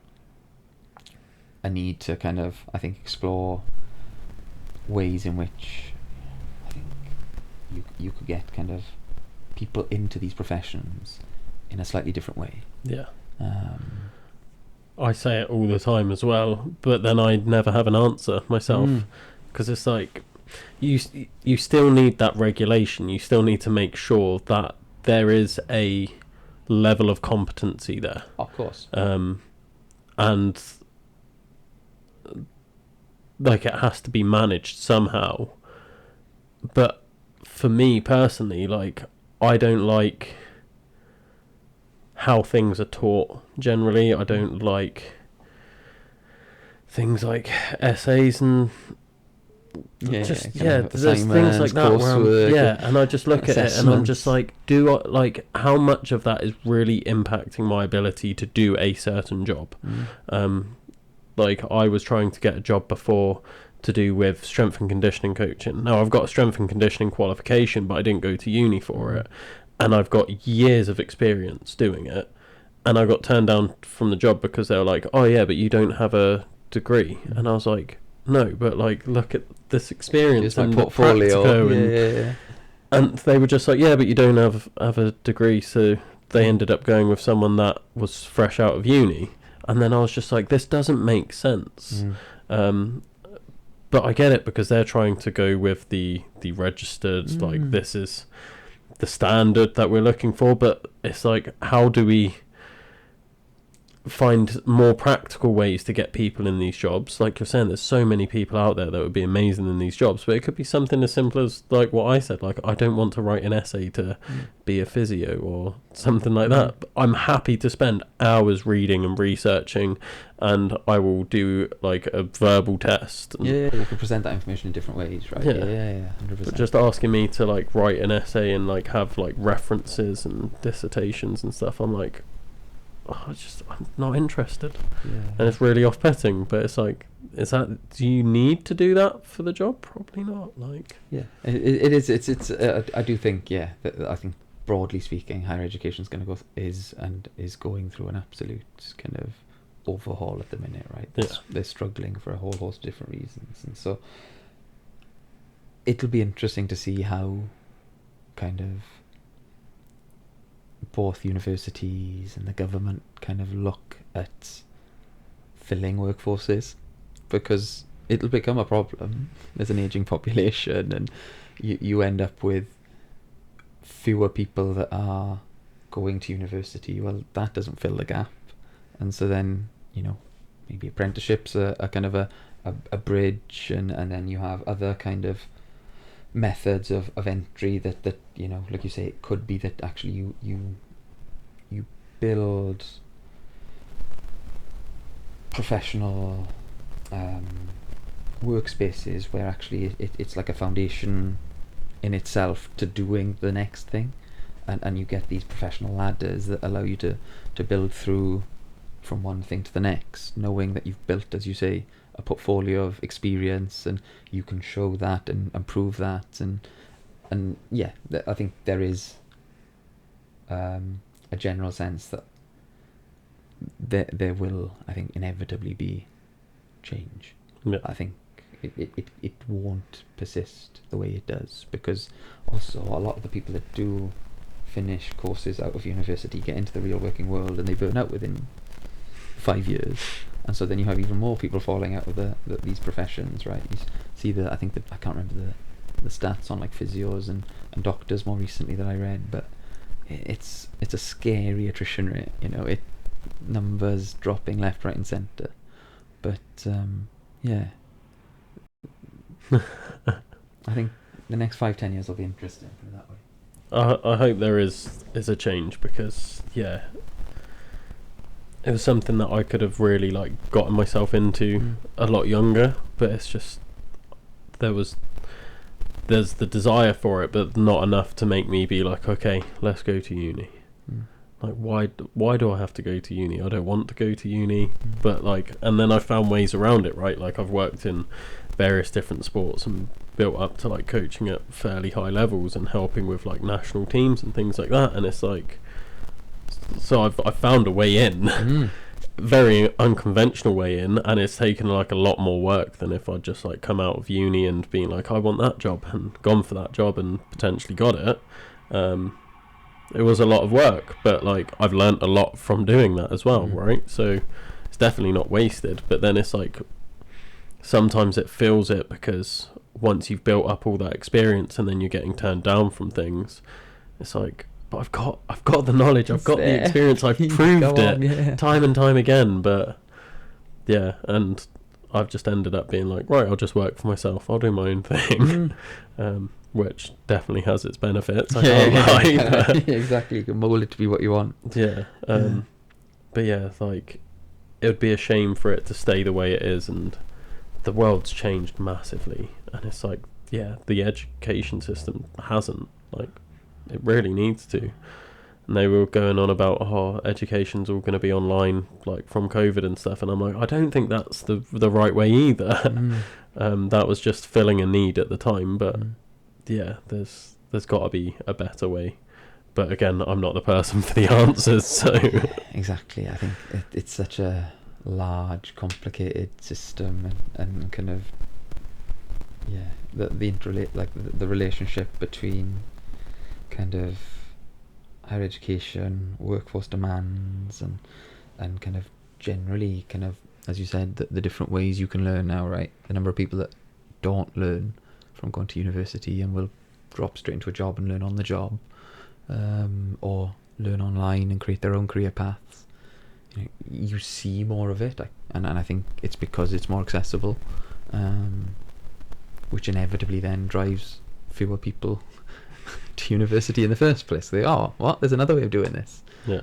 Speaker 1: need to kind of, I think, explore ways in which I think you could get kind of people into these professions in a slightly different way.
Speaker 2: Yeah. I say it all the time as well, but then I never have an answer myself, because it's like you still need that regulation. You still need to make sure that there is a level of competency there,
Speaker 1: of course,
Speaker 2: and like, it has to be managed somehow. But for me personally, like, I don't like how things are taught generally. I don't like things like essays and there's things like that where and I just look at it and I'm just like, how much of that is really impacting my ability to do a certain job? Like, I was trying to get a job before to do with strength and conditioning coaching. Now, I've got a strength and conditioning qualification, but I didn't go to uni for it, and I've got years of experience doing it, and I got turned down from the job because they were like, oh yeah, but you don't have a degree. And I was like, no, but like, look at this experience and the portfolio. And they were just like, yeah, but you don't have a degree. So they ended up going with someone that was fresh out of uni. And then I was just like, this doesn't make sense. But I get it, because they're trying to go with the registered, like, this is the standard that we're looking for. But it's like, how do we find more practical ways to get people in these jobs. Like you're saying, there's so many people out there that would be amazing in these jobs, but it could be something as simple as like what I said, like I don't want to write an essay to be a physio or something like that. But I'm happy to spend hours reading and researching, and I will do like a verbal test.
Speaker 1: You can present that information in different ways, right? Yeah, 100%.
Speaker 2: But just asking me to like write an essay and like have like references and dissertations and stuff, I'm like, I'm not interested. And it's really off-putting, but it's like, do you need to do that for the job? Probably not. Like,
Speaker 1: it is. I do think, I think broadly speaking, higher education is going through an absolute kind of overhaul at the minute, right? They're struggling for a whole host of different reasons, and so it'll be interesting to see how kind of both universities and the government kind of look at filling workforces, because it'll become a problem. There's an aging population, and you end up with fewer people that are going to university. Well, that doesn't fill the gap, and so then maybe apprenticeships are kind of a bridge, and then you have other kind of methods of entry that like you say, it could be that actually you build professional workspaces where actually it's like a foundation in itself to doing the next thing, and you get these professional ladders that allow you to build through from one thing to the next, knowing that you've built, as you say, a portfolio of experience, and you can show that and prove that, and I think there is a general sense that there will, I think, inevitably be change. I think it won't persist the way it does, because also a lot of the people that do finish courses out of university get into the real working world and they burn out within 5 years, and so then you have even more people falling out of these professions, right? You see I think that I can't remember the stats on like physios and doctors more recently that I read, but it's a scary attrition rate. Numbers dropping left, right, and centre. But I think the next 5-10 years will be interesting, put it that way.
Speaker 2: I hope there is a change, because it was something that I could have really like gotten myself into a lot younger, but it's just there's the desire for it, but not enough to make me be like, okay, let's go to uni. Like, why do I have to go to uni? I don't want to go to uni, but like, and then I found ways around it, right? Like, I've worked in various different sports and built up to like coaching at fairly high levels and helping with like national teams and things like that, and it's like, so I've found a way in, very unconventional way in, and it's taken like a lot more work than if I'd just like come out of uni and been like, I want that job, and gone for that job and potentially got it. It was a lot of work, but like I've learnt a lot from doing that as well, right? So it's definitely not wasted, but then it's like sometimes it feels it, because once you've built up all that experience and then you're getting turned down from things, it's like, but I've got the knowledge, I've got the experience, I've proved it time and time again, but and I've just ended up being like, right, I'll just work for myself, I'll do my own thing. Which definitely has its benefits, I can't lie.
Speaker 1: Exactly, you can mould it to be what you want.
Speaker 2: But like, it would be a shame for it to stay the way it is, and the world's changed massively, and it's like, the education system hasn't, like, it really needs to. And they were going on about, education's all going to be online, like from COVID and stuff, and I'm like, I don't think that's the right way either. That was just filling a need at the time, but there's got to be a better way. But again, I'm not the person for the answers, so
Speaker 1: exactly. I think it's such a large, complicated system, and kind of the relationship between kind of higher education, workforce demands, and kind of generally kind of, as you said, the different ways you can learn now, right? The number of people that don't learn from going to university and will drop straight into a job and learn on the job, or learn online and create their own career paths. you see more of it, and I think it's because it's more accessible, which inevitably then drives fewer people to university in the first place. There's another way of doing this.
Speaker 2: Yeah.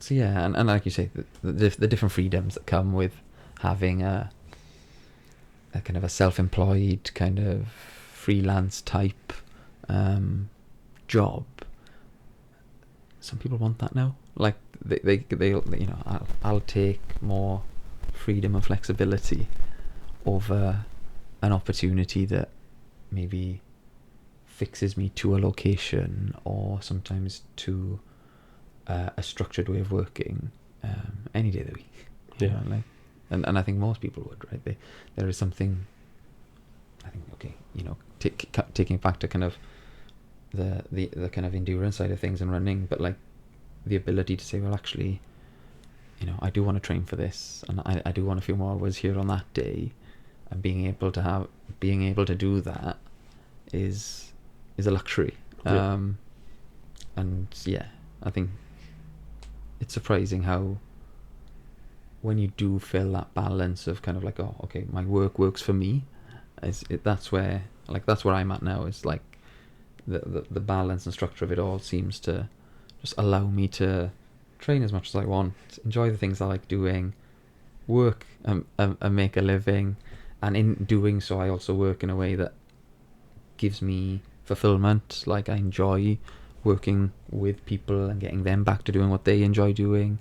Speaker 1: So yeah, and like you say, the different freedoms that come with having a kind of a self-employed kind of freelance type job. Some people want that now. Like they'll I'll take more freedom and flexibility over an opportunity that maybe fixes me to a location, or sometimes to a structured way of working any day of the week.
Speaker 2: Yeah.
Speaker 1: And I think most people would, right? There is something, I think, okay, taking it back to kind of the kind of endurance side of things and running, but like the ability to say, well, actually, I do want to train for this, and I do want a few more hours here on that day, and being able to do that is a luxury.
Speaker 2: Yeah.
Speaker 1: And yeah, I think it's surprising how when you do feel that balance of kind of like, oh, okay, my work works for me, that's where I'm at now. It's like the balance and structure of it all seems to just allow me to train as much as I want, enjoy the things I like doing, work and make a living, and in doing so I also work in a way that gives me fulfillment. Like, I enjoy working with people and getting them back to doing what they enjoy doing.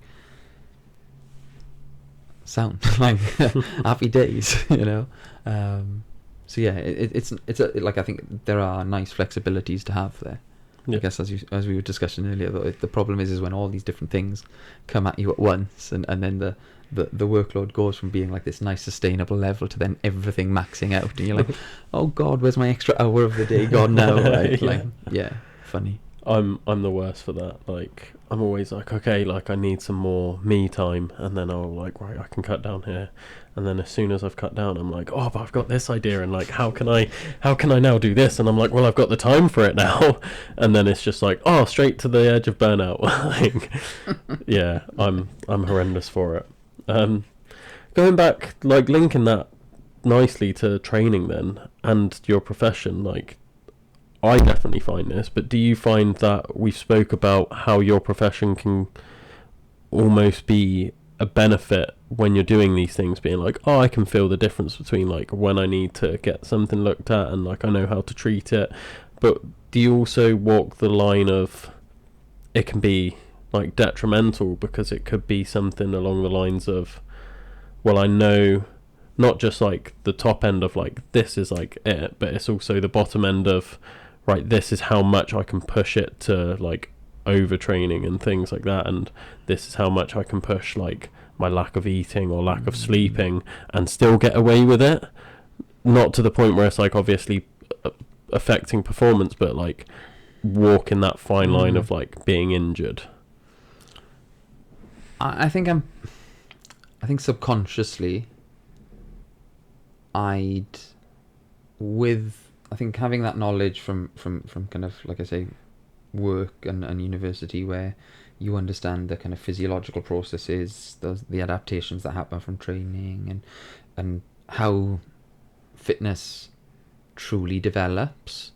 Speaker 1: Sound like happy days, so yeah, it's like, I think there are nice flexibilities to have there.
Speaker 2: Yeah.
Speaker 1: I guess as we were discussing earlier, the problem is when all these different things come at you at once, and then the workload goes from being like this nice sustainable level to then everything maxing out, and you're like, oh god, where's my extra hour of the day gone now? Right? Funny.
Speaker 2: I'm the worst for that. Like, I'm always like, okay, like I need some more me time, and then I'll like, right, I can cut down here, and then as soon as I've cut down, I'm like, oh, but I've got this idea, and like, how can I now do this? And I'm like, well, I've got the time for it now, and then it's just like, oh, straight to the edge of burnout. Like, yeah, I'm horrendous for it. Going back, like linking that nicely to training then and your profession, like, I definitely find this, but do you find that we spoke about how your profession can almost be a benefit when you're doing these things, being like, oh, I can feel the difference between like when I need to get something looked at and like I know how to treat it, but do you also walk the line of it can be like detrimental, because it could be something along the lines of, well, I know not just like the top end of like this is like it, but it's also the bottom end of, right, this is how much I can push it to like overtraining and things like that, and this is how much I can push like my lack of eating or lack of sleeping and still get away with it, not to the point where it's like obviously affecting performance, but like walking that fine line of like being injured.
Speaker 1: I think subconsciously I think having that knowledge from kind of, like I say, work and university, where you understand the kind of physiological processes, the adaptations that happen from training, and how fitness truly develops.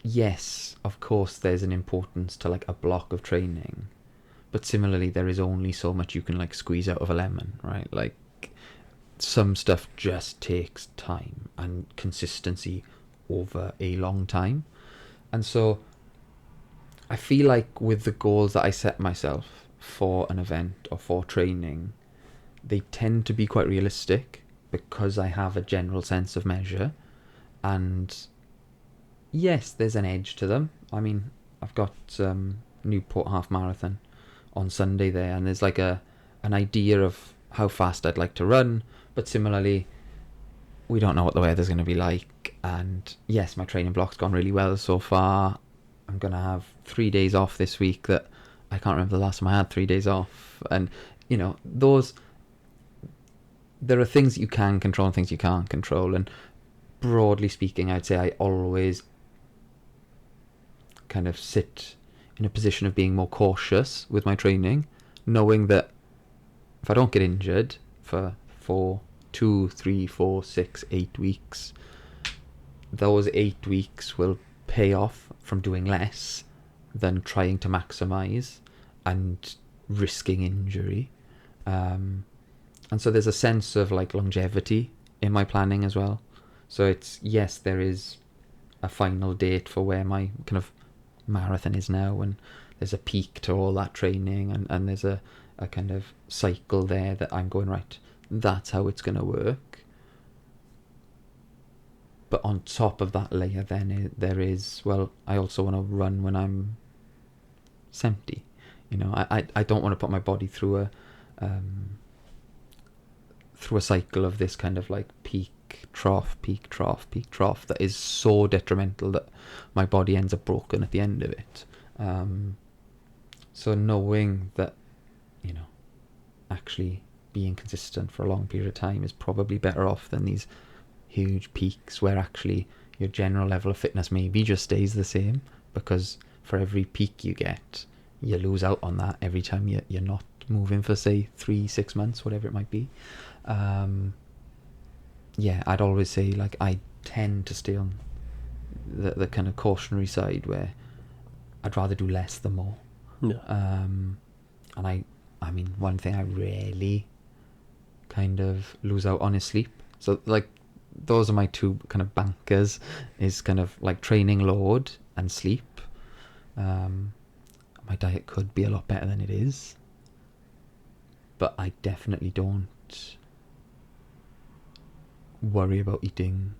Speaker 1: Yes, of course, there's an importance to like a block of training, but similarly, there is only so much you can like squeeze out of a lemon, right? Like, some stuff just takes time and consistency over a long time. And so I feel like with the goals that I set myself for an event or for training, they tend to be quite realistic because I have a general sense of measure. And yes, there's an edge to them. I mean, I've got Newport Half Marathon on Sunday there, and there's like an idea of how fast I'd like to run, but similarly, we don't know what the weather's going to be like. And yes, my training block's gone really well so far. I'm going to have 3 days off this week that I can't remember the last time I had 3 days off. And, there are things that you can control and things you can't control. And broadly speaking, I'd say I always kind of sit in a position of being more cautious with my training, knowing that if I don't get injured for 2, 3, 4, 6, 8 weeks, those 8 weeks will pay off from doing less than trying to maximize and risking injury. And so there's a sense of like longevity in my planning as well. So it's, yes, there is a final date for where my kind of marathon is now, and there's a peak to all that training, and there's a kind of cycle there that I'm going, right, that's how it's going to work. But on top of that layer, then there is, well, I also want to run when I'm 70. You know, I don't want to put my body through a cycle of this kind of like peak trough that is so detrimental that my body ends up broken at the end of it. So knowing that, you know, actually being consistent for a long period of time is probably better off than these huge peaks where actually your general level of fitness maybe just stays the same, because for every peak you get, you lose out on that every time you're not moving for, say, 3-6 months, whatever it might be. Yeah, I'd always say, like, I tend to stay on the kind of cautionary side where I'd rather do less than more.
Speaker 2: Yeah.
Speaker 1: And I mean, one thing I rarely kind of lose out on is sleep. So, like, those are my two kind of bankers, is kind of like training load and sleep. My diet could be a lot better than it is, but I definitely don't worry about eating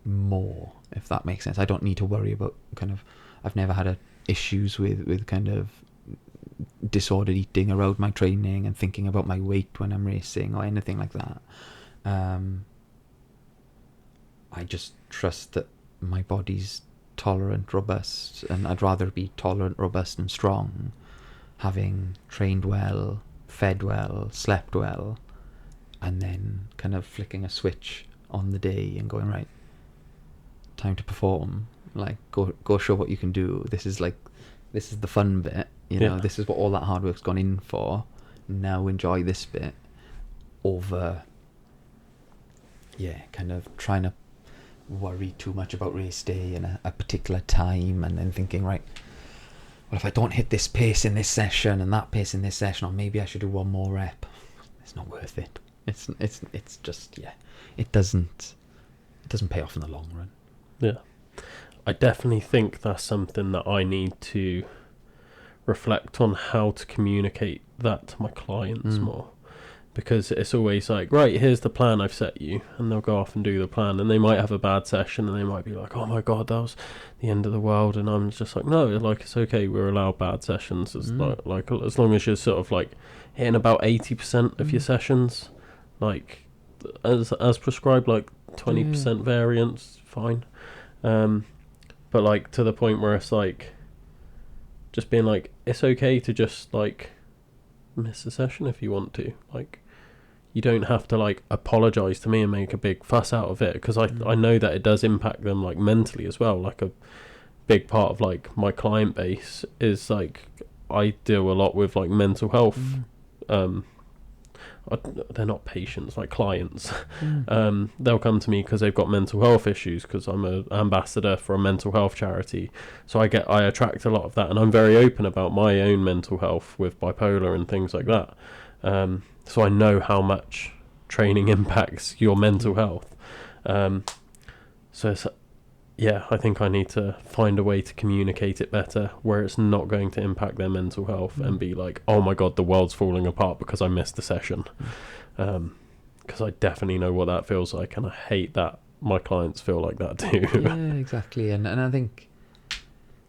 Speaker 1: more, if that makes sense. I don't need to worry about kind of, I've never had issues with kind of disordered eating around my training and thinking about my weight when I'm racing or anything like that. I just trust that my body's tolerant, robust, and I'd rather be tolerant, robust and strong, having trained well, fed well, slept well, and then kind of flicking a switch on the day and going, right, time to perform, like go show what you can do. This is the fun bit, you know. This is what all that hard work's gone in for. Now enjoy this bit, over kind of trying to worry too much about race day and a particular time, and then thinking, right, well, if I don't hit this pace in this session and that pace in this session, or maybe I should do one more rep, it's not worth it. It's just, it doesn't pay off in the long run.
Speaker 2: Yeah, I definitely think that's something that I need to reflect on, how to communicate that to my clients more. Because it's always like, right, here's the plan I've set you, and they'll go off and do the plan, and they might have a bad session, and they might be like, oh my god, that was the end of the world, and I'm just like, no, like, it's okay, we're allowed bad sessions, as like as long as you're sort of like hitting about 80% of your sessions, like as prescribed, like 20% variance, fine. But like to the point where it's like just being like, it's okay to just like miss a session if you want to, like, you don't have to like apologize to me and make a big fuss out of it, because I know that it does impact them like mentally as well. Like a big part of like my client base is like, I deal a lot with like mental health. They're not patients, like clients. They'll come to me because they've got mental health issues, because I'm an ambassador for a mental health charity, so I attract a lot of that, and I'm very open about my own mental health with bipolar and things like that. So I know how much training impacts your mental health. So it's, I think I need to find a way to communicate it better, where it's not going to impact their mental health and be like, oh my god, the world's falling apart because I missed the session. Because I definitely know what that feels like, and I hate that my clients feel like that too.
Speaker 1: Yeah, exactly. And I think,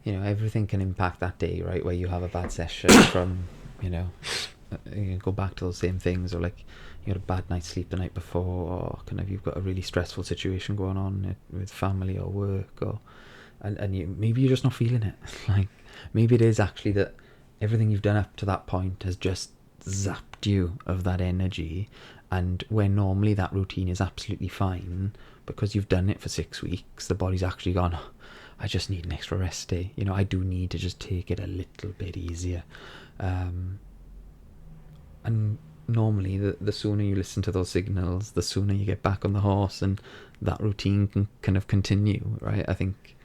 Speaker 1: you know, everything can impact that day, right, where you have a bad session from, you know, you go back to those same things, or like you had a bad night's sleep the night before, or kind of you've got a really stressful situation going on with family or work, or and maybe you're just not feeling it. Like, maybe it is actually that everything you've done up to that point has just zapped you of that energy, and where normally that routine is absolutely fine, because you've done it for 6 weeks, the body's actually gone, I just need an extra rest day. You know, I do need to just take it a little bit easier. And normally, the sooner you listen to those signals, the sooner you get back on the horse, and that routine can kind of continue, right? I think,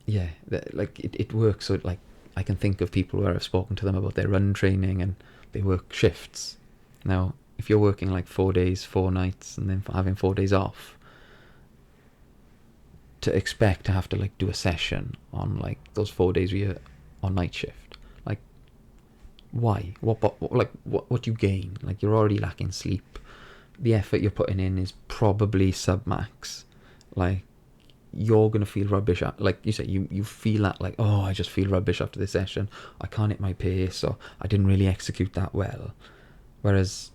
Speaker 1: yeah, like it works. So like, I can think of people where I've spoken to them about their run training, and they work shifts. Now, if you're working like 4 days, 4 nights, and then having 4 days off, to expect to have to like do a session on like those 4 days where you're on night shift, like, why? What do you gain? Like, you're already lacking sleep. The effort you're putting in is probably sub-max. Like, you're going to feel rubbish. Like you say, you feel that, like, oh, I just feel rubbish after this session. I can't hit my pace, or I didn't really execute that well. Whereas,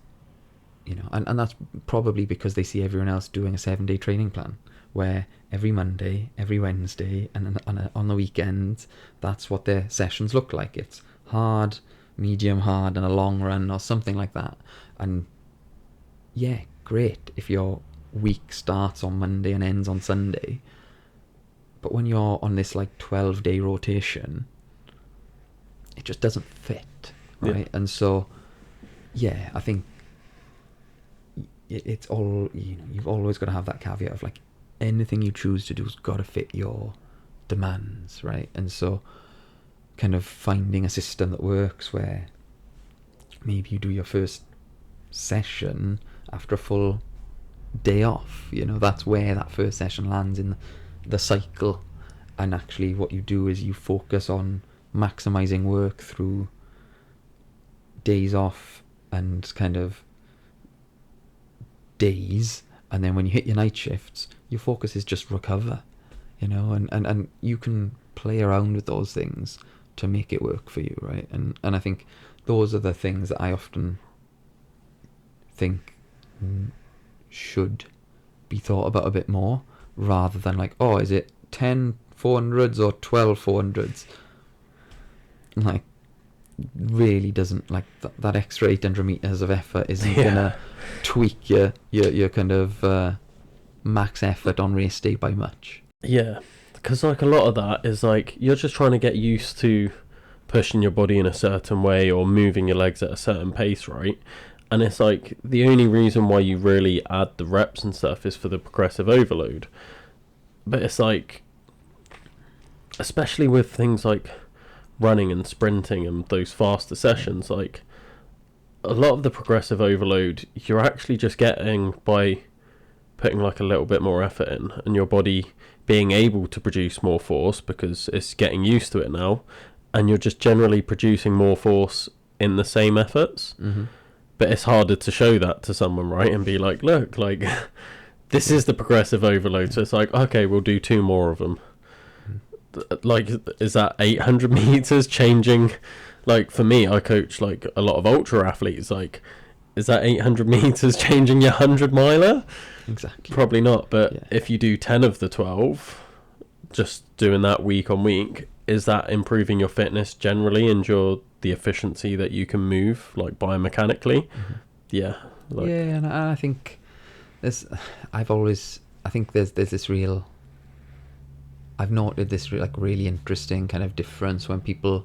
Speaker 1: you know, and that's probably because they see everyone else doing a 7-day training plan, where every Monday, every Wednesday, and on the weekends, that's what their sessions look like. It's hard, medium hard, and a long run, or something like that. And yeah, great if your week starts on Monday and ends on Sunday. But when you're on this like 12-day rotation, it just doesn't fit, right? Yeah. And so, yeah, I think it's all, you know, you've always got to have that caveat of like, anything you choose to do has got to fit your demands, right? And so kind of finding a system that works, where maybe you do your first session after a full day off. You know, that's where that first session lands in the cycle. And actually what you do is you focus on maximizing work through days off and kind of days, and then when you hit your night shifts, your focus is just recover, you know, and you can play around with those things to make it work for you, right? And I think those are the things that I often think should be thought about a bit more, rather than like, oh, is it 10 400s or 12 400s? Like, really doesn't, like, that extra 800 meters of effort isn't gonna tweak your kind of max effort on race day by much.
Speaker 2: Yeah, because like a lot of that is like, you're just trying to get used to pushing your body in a certain way or moving your legs at a certain pace, right? And it's like, the only reason why you really add the reps and stuff is for the progressive overload. But it's like, especially with things like running and sprinting and those faster sessions, like, a lot of the progressive overload you're actually just getting by putting like a little bit more effort in, and your body being able to produce more force because it's getting used to it now, and you're just generally producing more force in the same efforts. Mm-hmm. But it's harder to show that to someone, right? And be like, look, like, this is the progressive overload. So it's like, okay, we'll do 2 more of them. Like, is that 800 meters changing? Like, for me, I coach like a lot of ultra athletes. Like, is that 800 meters changing your 100 miler?
Speaker 1: Exactly.
Speaker 2: Probably not. But if you do 10 of the 12, just doing that week on week, is that improving your fitness generally and the efficiency that you can move, like, biomechanically? Mm-hmm. Yeah. Like,
Speaker 1: yeah, and I think there's this real, I've noted this like really interesting kind of difference when people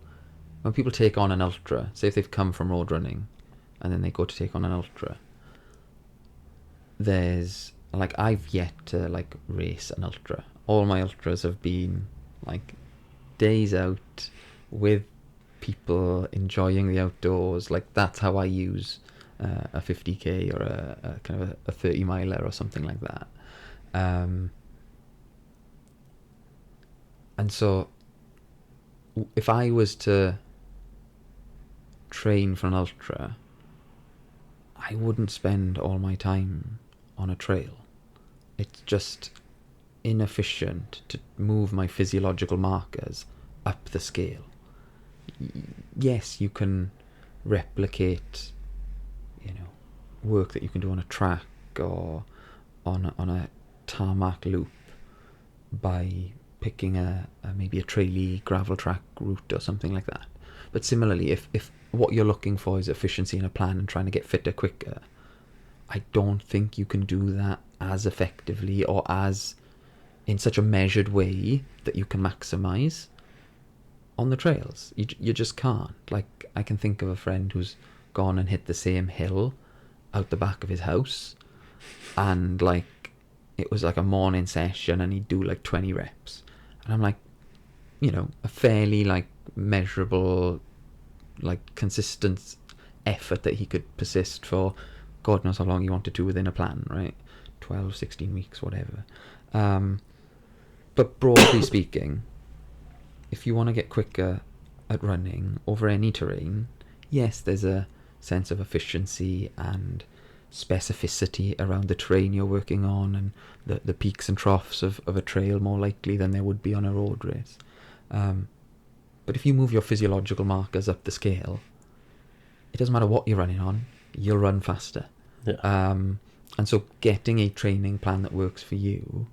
Speaker 1: take on an ultra. Say if they've come from road running and then they go to take on an ultra, there's like, I've yet to like race an ultra. All my ultras have been like days out with people enjoying the outdoors. Like, that's how I use a 50k or a kind of a 30 miler or something like that. And so if I was to train for an ultra, I wouldn't spend all my time on a trail. It's just inefficient to move my physiological markers up the scale. Yes, you can replicate, you know, work that you can do on a track or on a tarmac loop by picking maybe a traily gravel track route or something like that. But similarly, if what you're looking for is efficiency in a plan and trying to get fitter quicker, I don't think you can do that as effectively or as in such a measured way that you can maximize on the trails. You just can't. Like, I can think of a friend who's gone and hit the same hill out the back of his house, and like it was like a morning session and he'd do like 20 reps, and I'm like, you know, a fairly like measurable, like consistent effort that he could persist for God knows how long he wanted to within a plan, right? 12, 16 weeks, whatever. But broadly speaking, if you want to get quicker at running over any terrain, yes, there's a sense of efficiency and specificity around the terrain you're working on, and the peaks and troughs of a trail more likely than there would be on a road race. But if you move your physiological markers up the scale, it doesn't matter what you're running on, you'll run faster.
Speaker 2: Yeah.
Speaker 1: And so getting a training plan that works for you,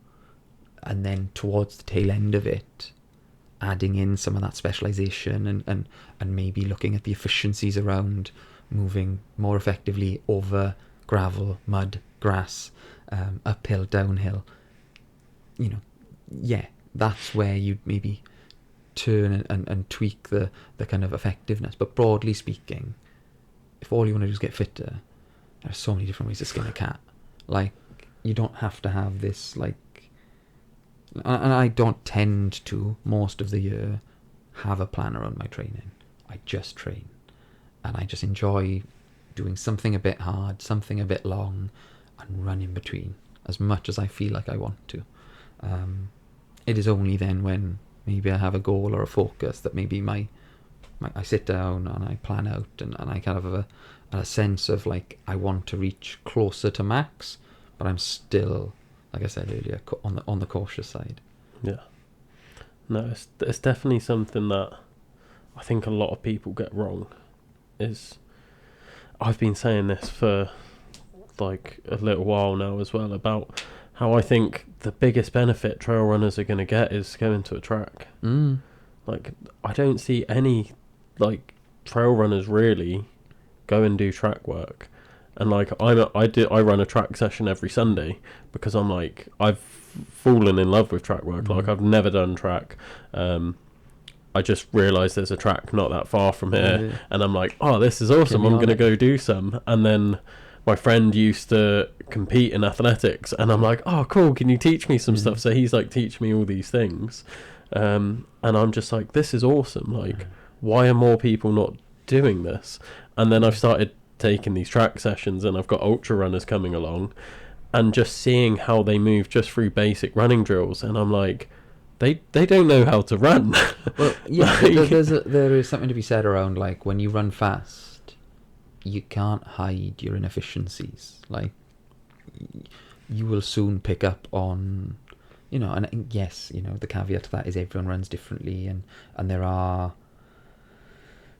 Speaker 1: and then towards the tail end of it, adding in some of that specialization and maybe looking at the efficiencies around moving more effectively over gravel, mud, grass, uphill, downhill, you know, yeah, that's where you'd maybe turn and tweak the kind of effectiveness. But broadly speaking, if all you want to do is get fitter, there are so many different ways to skin a cat. Like, you don't have to have this, like, and I don't tend to, most of the year, have a plan around my training. I just train, and I just enjoy doing something a bit hard, something a bit long, and run in between as much as I feel like I want to. It is only then when maybe I have a goal or a focus that maybe I sit down and I plan out, and I kind of have a sense of like, I want to reach closer to max, but I'm still, like I said earlier, on the cautious side.
Speaker 2: Yeah. No, it's definitely something that I think a lot of people get wrong. I've been saying this for like a little while now as well, about how I think the biggest benefit trail runners are going to get is going to a track. Like, I don't see any like trail runners really go and do track work. And like, I run a track session every Sunday because I'm like, I've fallen in love with track work. Like, I've never done track. I just realised there's a track not that far from here, and I'm like, oh, this is awesome. I'm going to go do some. And then my friend used to compete in athletics, and I'm like, oh, cool, can you teach me some stuff? So he's like, teach me all these things. And I'm just like, this is awesome. Like, why are more people not doing this? And then I've started taking these track sessions, and I've got ultra runners coming along, and just seeing how they move just through basic running drills, and I'm like, they don't know how to run.
Speaker 1: Well, yeah, like, there is something to be said around, like, when you run fast, you can't hide your inefficiencies. Like, you will soon pick up on, you know, and yes, you know, the caveat to that is everyone runs differently, and there are,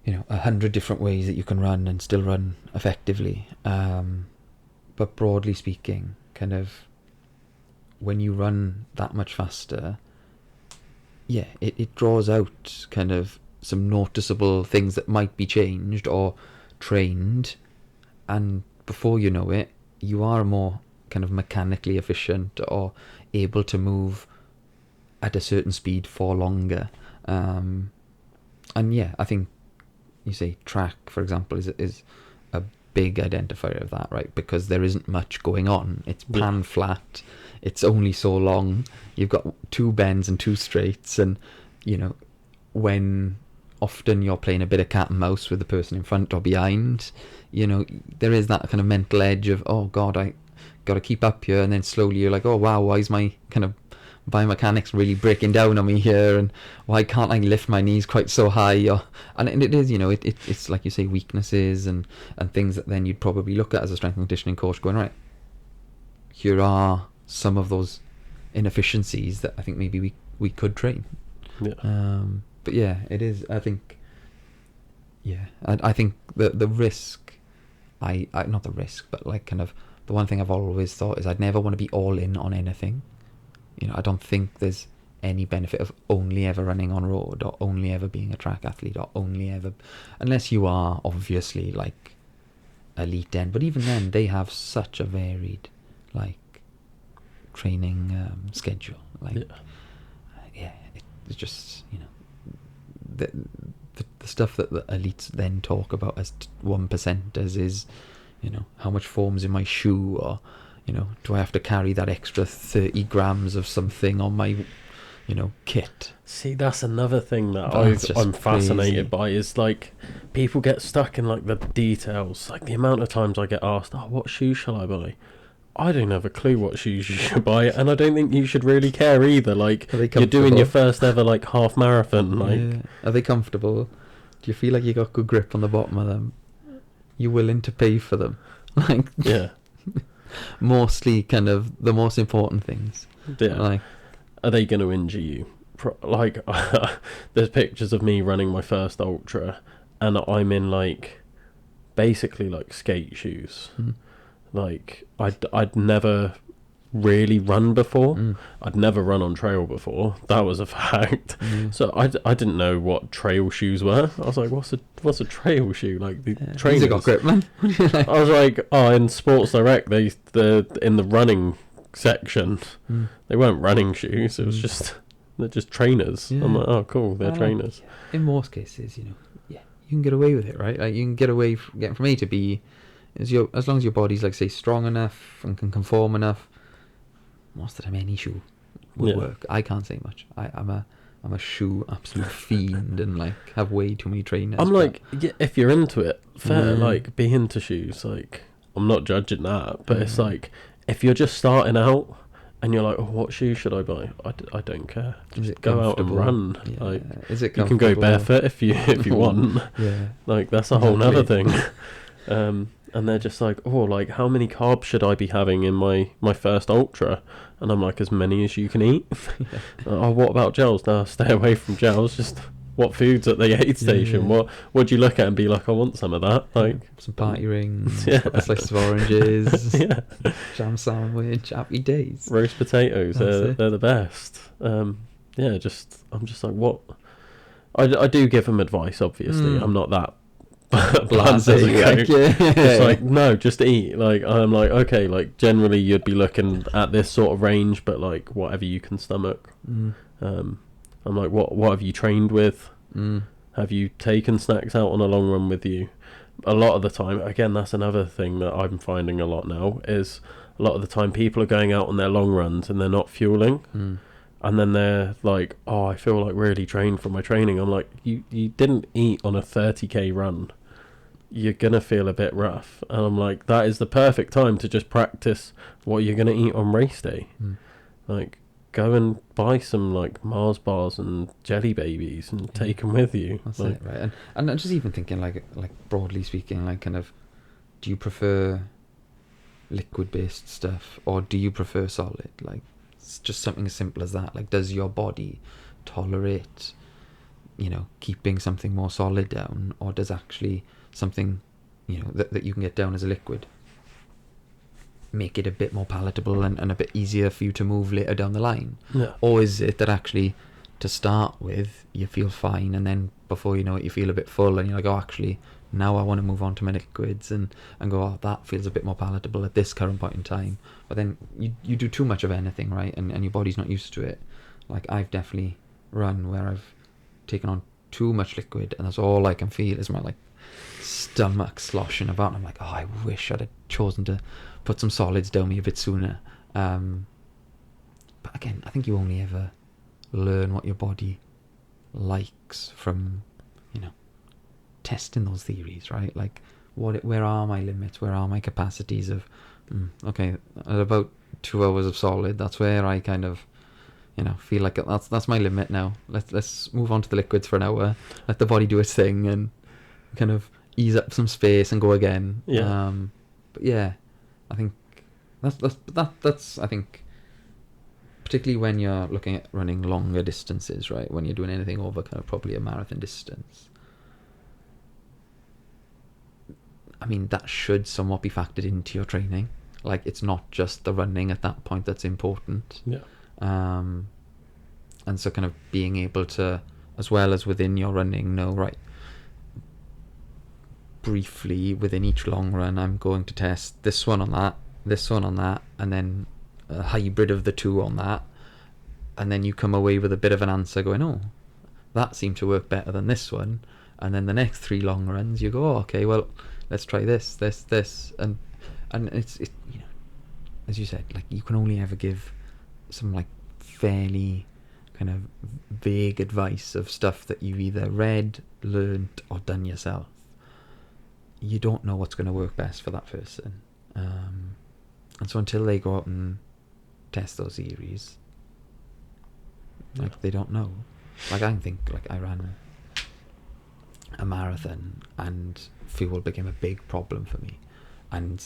Speaker 1: you know, 100 different ways that you can run and still run effectively. But broadly speaking, kind of, when you run that much faster, yeah, it draws out kind of some noticeable things that might be changed or trained, and before you know it, you are more kind of mechanically efficient or able to move at a certain speed for longer. And yeah, I think you say track, for example, is a big identifier of that, right? Because there isn't much going on. It's pan flat. It's only so long. You've got 2 bends and 2 straights, and you know, when often you're playing a bit of cat and mouse with the person in front or behind, you know, there is that kind of mental edge of, oh God, I got to keep up here, and then slowly you're like, oh wow, why is my kind of biomechanics really breaking down on me here, and why can't I lift my knees quite so high? And it is, you know, it's like you say, weaknesses and things that then you'd probably look at as a strength and conditioning coach, going, right, here are some of those inefficiencies that I think maybe we could train. But yeah, it is, I think, yeah, I think the risk, I not the risk, but like kind of the one thing I've always thought is I'd never want to be all in on anything. You know, I don't think there's any benefit of only ever running on road, or only ever being a track athlete, or only ever, unless you are obviously like elite end. But even then, they have such a varied like training schedule. Like, it's just, the stuff that the elites then talk about as 1%ers is, how much foam's in my shoe, or, do I have to carry that extra 30 grams of something on my, kit?
Speaker 2: See, that's another thing that I'm
Speaker 1: crazy.
Speaker 2: fascinated by, is like people get stuck in like the details. Like the amount of times I get asked, "Oh, what shoes shall I buy?" I don't have a clue what shoes you should buy, and I don't think you should really care either. Like, you're doing your first ever like half marathon. Like,
Speaker 1: are they comfortable? Do you feel like you got good grip on the bottom of them? You willing to pay for them? Like, mostly kind of the most important things.
Speaker 2: Yeah.
Speaker 1: Like,
Speaker 2: are they going to injure you? Like, there's pictures of me running my first ultra, and I'm in like basically like skate shoes. Like, I'd never really run before. I'd never run on trail before. That was a fact. So I didn't know what trail shoes were. I was like, what's a trail shoe? Like, the trainers.
Speaker 1: These got grip, man.
Speaker 2: I was like, in Sports Direct, the in the running section, they weren't running shoes. It was they're just trainers. I'm like, oh, cool, they're trainers.
Speaker 1: In most cases, you can get away with it, right? Like, you can get away getting from A to B. As long as your body's, like, say, strong enough and can conform enough, most of the time any shoe will work. I can't say much. I'm a shoe absolute fiend, and like have way too many trainers.
Speaker 2: I'm like, if you're into it, fair. Like, be into shoes. Like, I'm not judging that, but it's like, if you're just starting out and you're like, oh, what shoes should I buy? I don't care. Just go out and run.
Speaker 1: Yeah.
Speaker 2: Like,
Speaker 1: is it
Speaker 2: you can go barefoot if you want.
Speaker 1: Yeah.
Speaker 2: Like, that's a whole nother thing. And they're just like, oh, like, how many carbs should I be having in my first ultra? And I'm like, as many as you can eat. Oh, what about gels? No, stay away from gels. Just what foods at the aid station? What do you look at and be like, I want some of that? Like,
Speaker 1: some party rings, a slice of oranges, jam sandwich, happy days.
Speaker 2: Roast potatoes, they're the best. I'm just like, what? I do give them advice, obviously. I'm not that blunt as a coach. It's like, no, just eat. Like, I'm like, okay, like, generally you'd be looking at this sort of range, but like whatever you can stomach. I'm like, what have you trained with? Have you taken snacks out on a long run with you? A lot of the time, again, that's another thing that I'm finding a lot now, is a lot of the time people are going out on their long runs and they're not fueling. And then they're like, oh, I feel like really drained from my training. I'm like, you didn't eat on a 30k run. You're going to feel a bit rough. And I'm like, that is the perfect time to just practice what you're going to eat on race day. Like, go and buy some, like, Mars bars and jelly babies and take them with you.
Speaker 1: That's
Speaker 2: like,
Speaker 1: it, right? And I'm just even thinking, like broadly speaking, like, kind of, do you prefer liquid-based stuff, or do you prefer solid? Like, it's just something as simple as that. Like, does your body tolerate, keeping something more solid down, or does actually something, that you can get down as a liquid make it a bit more palatable and a bit easier for you to move later down the line? Or is it that actually, to start with, you feel fine, and then before you know it, you feel a bit full, and you're like, oh, actually, now I want to move on to my liquids, and go, oh, that feels a bit more palatable at this current point in time. But then you do too much of anything, right? And your body's not used to it. Like, I've definitely run where I've taken on too much liquid, and that's all I can feel is my, like, stomach sloshing about, and I'm like, oh, I wish I'd have chosen to put some solids down me a bit sooner. But again, I think you only ever learn what your body likes from, testing those theories, right? Like, where are my limits? Where are my capacities of, okay, at about 2 hours of solid, that's where I kind of, feel like that's my limit now. Let's move on to the liquids for an hour. Let the body do its thing and kind of ease up some space and go again. But yeah, I think that's I think, particularly when you're looking at running longer distances, right? When you're doing anything over kind of probably a marathon distance, I mean, that should somewhat be factored into your training. Like, it's not just the running at that point that's important. And so kind of being able to, as well as within your running, know, right, briefly within each long run, I'm going to test this one on that, and then a hybrid of the two on that. and then you come away with a bit of an answer going, oh, that seemed to work better than this one. And then the next 3 long runs, you go, oh, okay, well, let's try this, and it's you know, as you said, like, you can only ever give some like fairly kind of vague advice of stuff that you've either read, learnt, or done yourself. You don't know what's going to work best for that person, and so until they go out and test those theories, like, they don't know. Like, I think, like, I ran a marathon and fuel became a big problem for me, and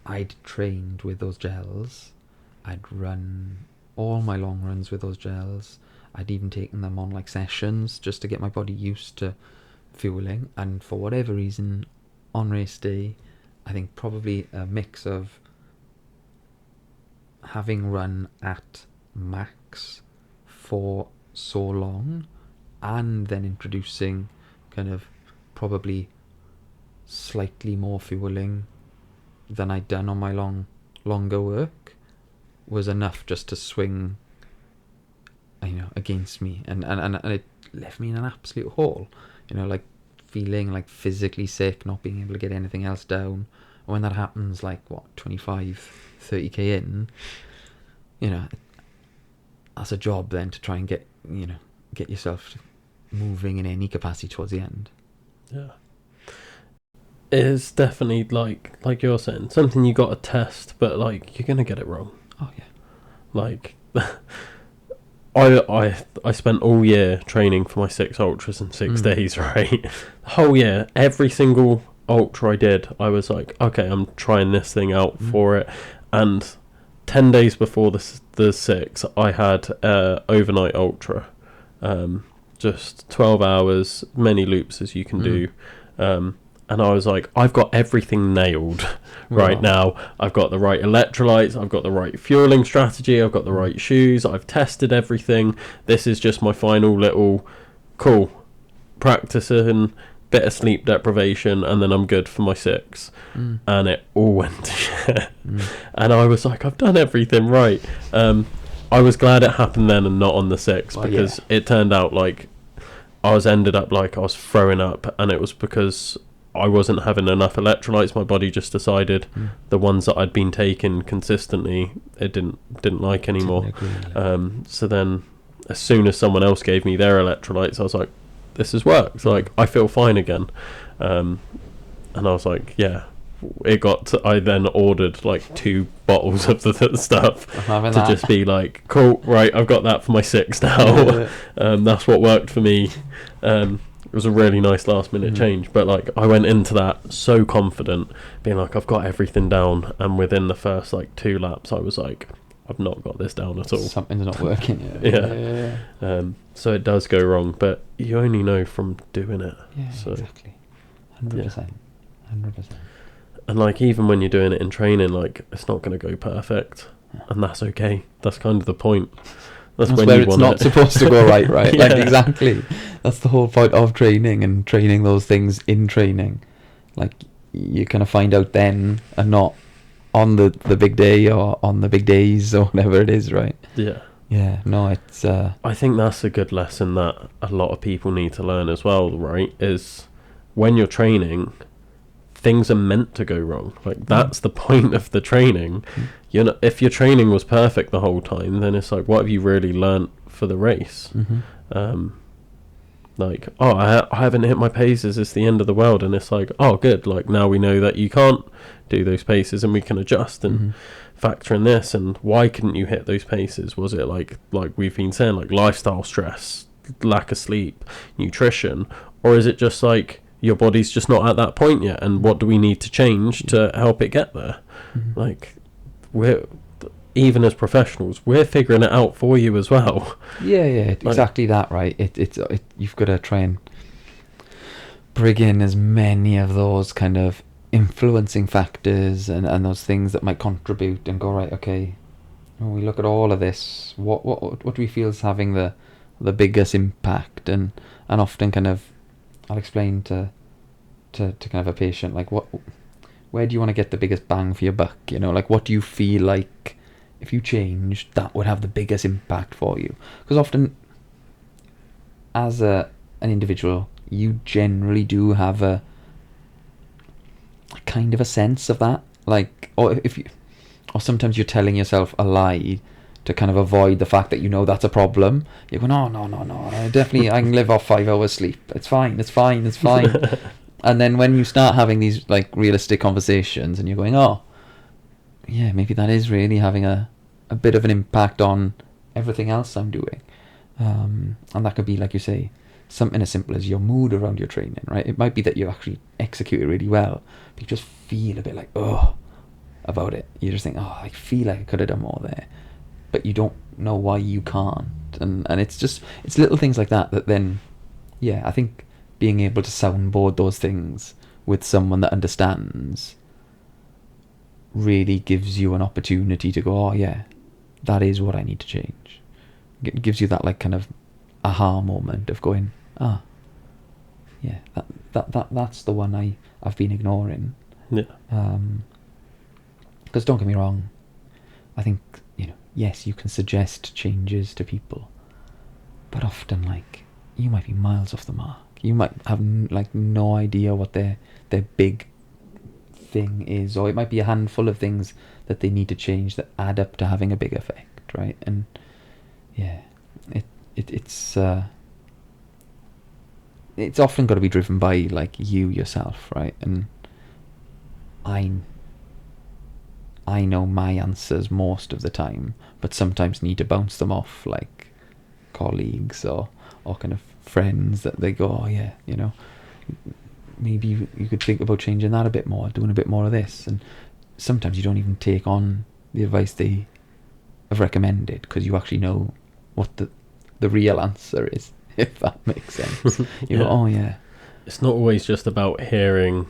Speaker 1: I'd trained with those gels. I'd run all my long runs with those gels. I'd even taken them on like sessions just to get my body used to fueling, and for whatever reason on race day, I think probably a mix of having run at max for so long and then introducing kind of probably slightly more fueling than I'd done on my longer work was enough just to swing, you know, against me, and it left me in an absolute hole, you know, like feeling like physically sick, not being able to get anything else down. And when that happens, like, what, 25-30k in, you know, that's a job then to try and get yourself moving in any capacity towards the end.
Speaker 2: Yeah. It is definitely like you're saying, something you got to test, but like, you're gonna get it wrong.
Speaker 1: Oh yeah.
Speaker 2: Like, I spent all year training for my 6 ultras in 6 days, right? The whole year, every single ultra I did, I was like, okay, I'm trying this thing out for it. And 10 days before the 6, I had overnight ultra, just 12 hours, many loops as you can do. And I was like, I've got everything nailed right now. I've got the right electrolytes. I've got the right fueling strategy. I've got the right shoes. I've tested everything. This is just my final little practicing, bit of sleep deprivation, and then I'm good for my 6. And it all went to shit. And I was like, I've done everything right. I was glad it happened then and not on the 6, because it turned out like I was throwing up, and it was because I wasn't having enough electrolytes. My body just decided the ones that I'd been taking consistently, it didn't like anymore. So then, as soon as someone else gave me their electrolytes, I was like, this has worked. Like, I feel fine again. And I was like, yeah. I then ordered like 2 bottles of the stuff to just be like, cool, right, I've got that for my 6 now. That's what worked for me. It was a really nice last minute change, but like, I went into that so confident, being like, I've got everything down, and within the first like 2 laps I was like, I've not got this down at all.
Speaker 1: Something's not working.
Speaker 2: Yeah. So it does go wrong, but you only know from doing it.
Speaker 1: Yeah,
Speaker 2: so,
Speaker 1: exactly. 100%.
Speaker 2: And like, even when you're doing it in training, like, it's not going to go perfect, and that's okay. That's kind of the point. That's when
Speaker 1: where it's not supposed to go right.
Speaker 2: Yeah.
Speaker 1: Like, exactly. That's the whole point of training, and training those things in training. Like, you kind of find out then, and not on the big day or on the big days or whatever it is, right? Yeah, no, it's
Speaker 2: I think that's a good lesson that a lot of people need to learn as well, right? Is when you're training, things are meant to go wrong. Like, that's the point of the training. You know, if your training was perfect the whole time, then it's like, what have you really learnt for the race? Like, I haven't hit my paces, it's the end of the world. And it's like, oh, good, like, now we know that you can't do those paces, and we can adjust and factor in this. And why couldn't you hit those paces? Was it like we've been saying, like, lifestyle stress, lack of sleep, nutrition? Or is it just like, your body's just not at that point yet, and what do we need to change to help it get there? Like, we're, even as professionals, we're figuring it out for you as well.
Speaker 1: Yeah, exactly that, right? It's you've got to try and bring in as many of those kind of influencing factors and those things that might contribute, and go, right, okay, when we look at all of this, what do we feel is having the biggest impact? And often kind of, I'll explain to kind of a patient, like, where do you want to get the biggest bang for your buck? You know, like, what do you feel like if you changed, that would have the biggest impact for you. Because often, as an individual, you generally do have a kind of a sense of that, like, or sometimes you're telling yourself a lie to kind of avoid the fact that you know that's a problem. You're going, oh, no, I can live off 5 hours sleep. It's fine. And then when you start having these like realistic conversations and you're going, oh, yeah, maybe that is really having a bit of an impact on everything else I'm doing. And that could be, like you say, something as simple as your mood around your training, right? It might be that you actually execute it really well, but you just feel a bit like, oh, about it. You just think, oh, I feel like I could have done more there. But you don't know why you can't. And it's little things like that then, yeah, I think being able to soundboard those things with someone that understands really gives you an opportunity to go, oh yeah, that is what I need to change. It gives you that like kind of aha moment of going, yeah, that's the one I've been ignoring.
Speaker 2: Yeah.
Speaker 1: Because don't get me wrong, I think, yes, you can suggest changes to people, but often, like, you might be miles off the mark. You might have like no idea what their big thing is, or it might be a handful of things that they need to change that add up to having a big effect, right? And yeah, it's often got to be driven by like you yourself, right? And I know my answers most of the time, but sometimes need to bounce them off like colleagues or kind of friends that they go, oh yeah, maybe you could think about changing that a bit more, doing a bit more of this. And sometimes you don't even take on the advice they have recommended because you actually know what the real answer is, if that makes sense. You go, oh yeah.
Speaker 2: It's not always just about hearing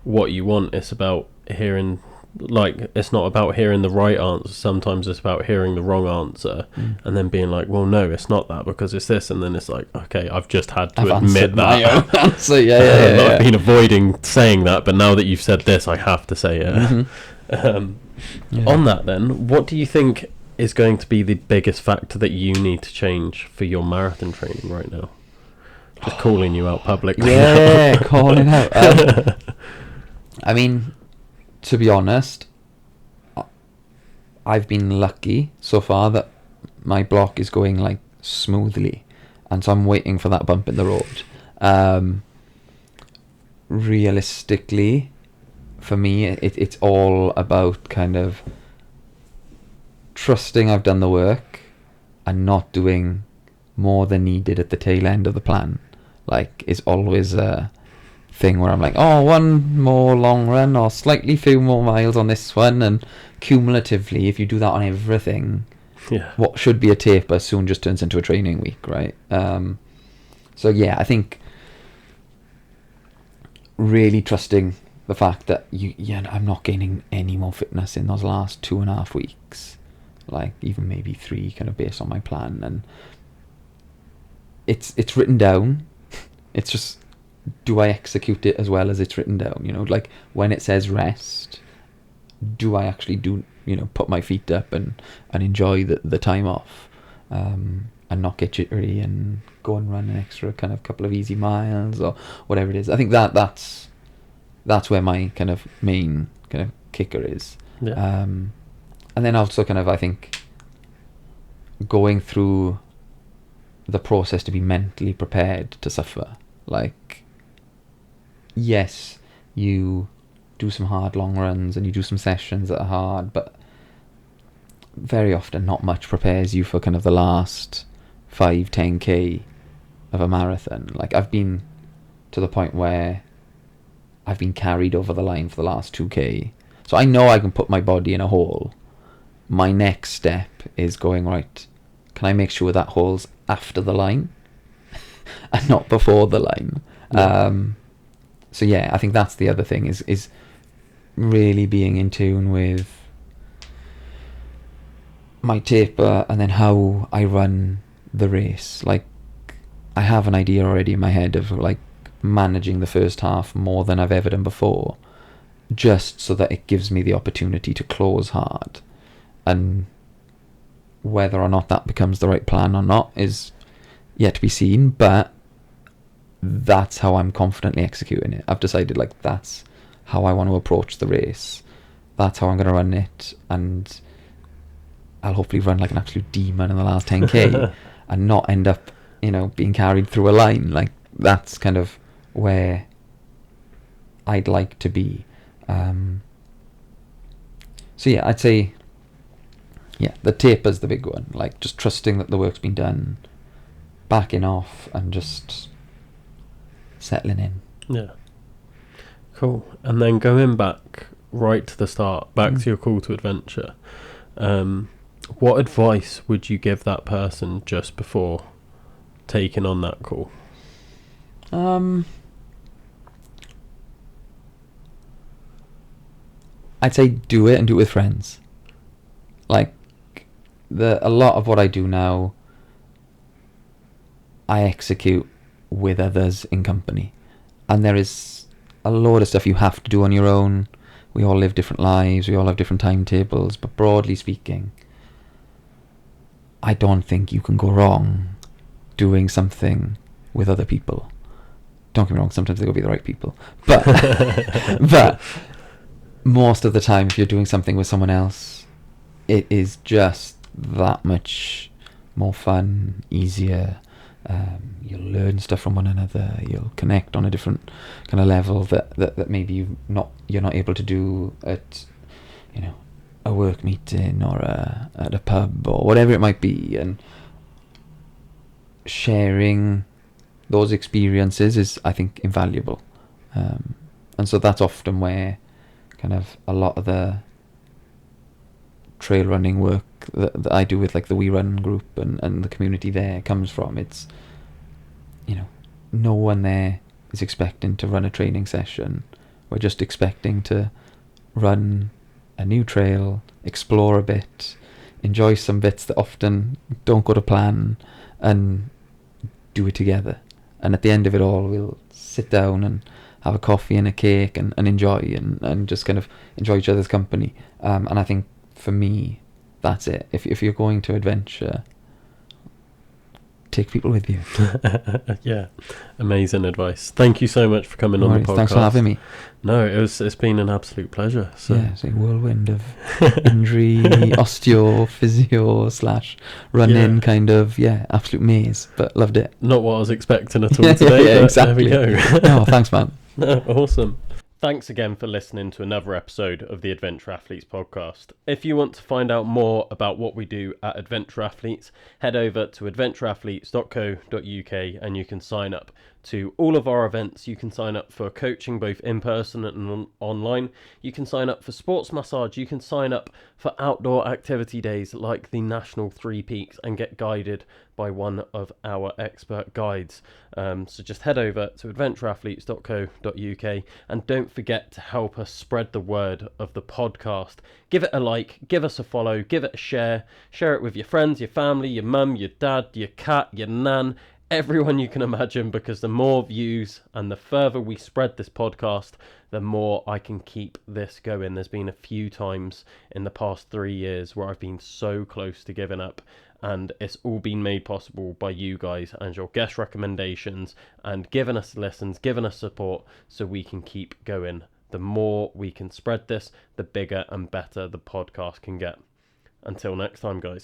Speaker 2: what you want, it's about hearing, like, it's not about hearing the right answer. Sometimes it's about hearing the wrong answer and then being like, well, no, it's not that because it's this. And then it's like, okay, I've just had to admit that.
Speaker 1: My own answer. Yeah.
Speaker 2: I've been avoiding saying that, but now that you've said this, I have to say it.
Speaker 1: Mm-hmm.
Speaker 2: On that then, what do you think is going to be the biggest factor that you need to change for your marathon training right now? Just calling you out publicly.
Speaker 1: Yeah, calling out. I mean, to be honest, I've been lucky so far that my block is going like smoothly, and so I'm waiting for that bump in the road. Realistically, for me, it's all about kind of trusting I've done the work and not doing more than needed at the tail end of the plan. Like, it's always a thing where I'm like, oh, one more long run or slightly few more miles on this one, and cumulatively, if you do that on everything, what should be a taper soon just turns into a training week, right? So yeah, I think really trusting the fact that I'm not gaining any more fitness in those last 2.5 weeks, like even maybe 3, kind of based on my plan, and it's written down. It's just, do I execute it as well as it's written down? Like when it says rest, do I actually put my feet up and enjoy the time off, and not get jittery and go and run an extra kind of couple of easy miles or whatever it is. I think that's where my kind of main kind of kicker is. And then also kind of, I think, going through the process to be mentally prepared to suffer. Like, yes, you do some hard long runs and you do some sessions that are hard, but very often not much prepares you for kind of the last 5-10k of a marathon. Like, I've been to the point where I've been carried over the line for the last 2k, so I know I can put my body in a hole. My next step is going, right, can I make sure that hole's after the line and not before the line? So yeah, I think that's the other thing, is really being in tune with my taper and then how I run the race. Like, I have an idea already in my head of like managing the first half more than I've ever done before, just so that it gives me the opportunity to close hard. and whether or not that becomes the right plan or not is yet to be seen, but that's how I'm confidently executing it. I've decided, like, that's how I want to approach the race. That's how I'm going to run it, and I'll hopefully run like an absolute demon in the last 10k and not end up, being carried through a line. Like, that's kind of where I'd like to be. So yeah, I'd say, the taper's the big one. Like, just trusting that the work's been done, backing off, and just settling in.
Speaker 2: Yeah. Cool. And then going back right to the start, back to your call to adventure, what advice would you give that person just before taking on that call?
Speaker 1: I'd say do it, and do it with friends. Like, a lot of what I do now, I execute with others in company, and there is a load of stuff you have to do on your own. We all live different lives, we all have different timetables, but broadly speaking, I don't think you can go wrong doing something with other people. Don't get me wrong, sometimes they'll be the right people, but but most of the time, if you're doing something with someone else, it is just that much more fun, easier. You'll learn stuff from one another. You'll connect on a different kind of level that maybe you're not able to do at a work meeting or at a pub or whatever it might be. And sharing those experiences is, I think, invaluable. And so that's often where kind of a lot of the trail running work that I do with, like, the We Run group and the community there comes from. It's, no one there is expecting to run a training session. We're just expecting to run a new trail, explore a bit, enjoy some bits that often don't go to plan, and do it together. And at the end of it all, we'll sit down and have a coffee and a cake and enjoy and just kind of enjoy each other's company. And I think for me, that's it. If you're going to adventure, take people with you.
Speaker 2: Yeah, amazing advice. Thank you so much for coming on the podcast.
Speaker 1: Thanks for having me.
Speaker 2: No, it's been an absolute pleasure. So.
Speaker 1: Yeah, it's a whirlwind of injury, osteo, physio / running, kind of, absolute maze, but loved it.
Speaker 2: Not what I was expecting at all today.
Speaker 1: Exactly.
Speaker 2: There we go.
Speaker 1: No, thanks, man.
Speaker 2: No, awesome. Thanks again for listening to another episode of the Adventure Athletes podcast. If you want to find out more about what we do at Adventure Athletes, head over to adventureathletes.co.uk and you can sign up to all of our events. You can sign up for coaching both in person and online. You can sign up for sports massage. You can sign up for outdoor activity days like the National Three Peaks and get guided by one of our expert guides. So just head over to adventureathletes.co.uk and don't forget to help us spread the word of the podcast. Give it a like, give us a follow, give it a share it with your friends, your family, your mum, your dad, your cat, your nan, everyone you can imagine, because the more views and the further we spread this podcast, the more I can keep this going. There's been a few times in the past 3 years where I've been so close to giving up, and it's all been made possible by you guys and your guest recommendations and giving us listens, giving us support so we can keep going. The more we can spread this, the bigger and better the podcast can get. Until next time, guys.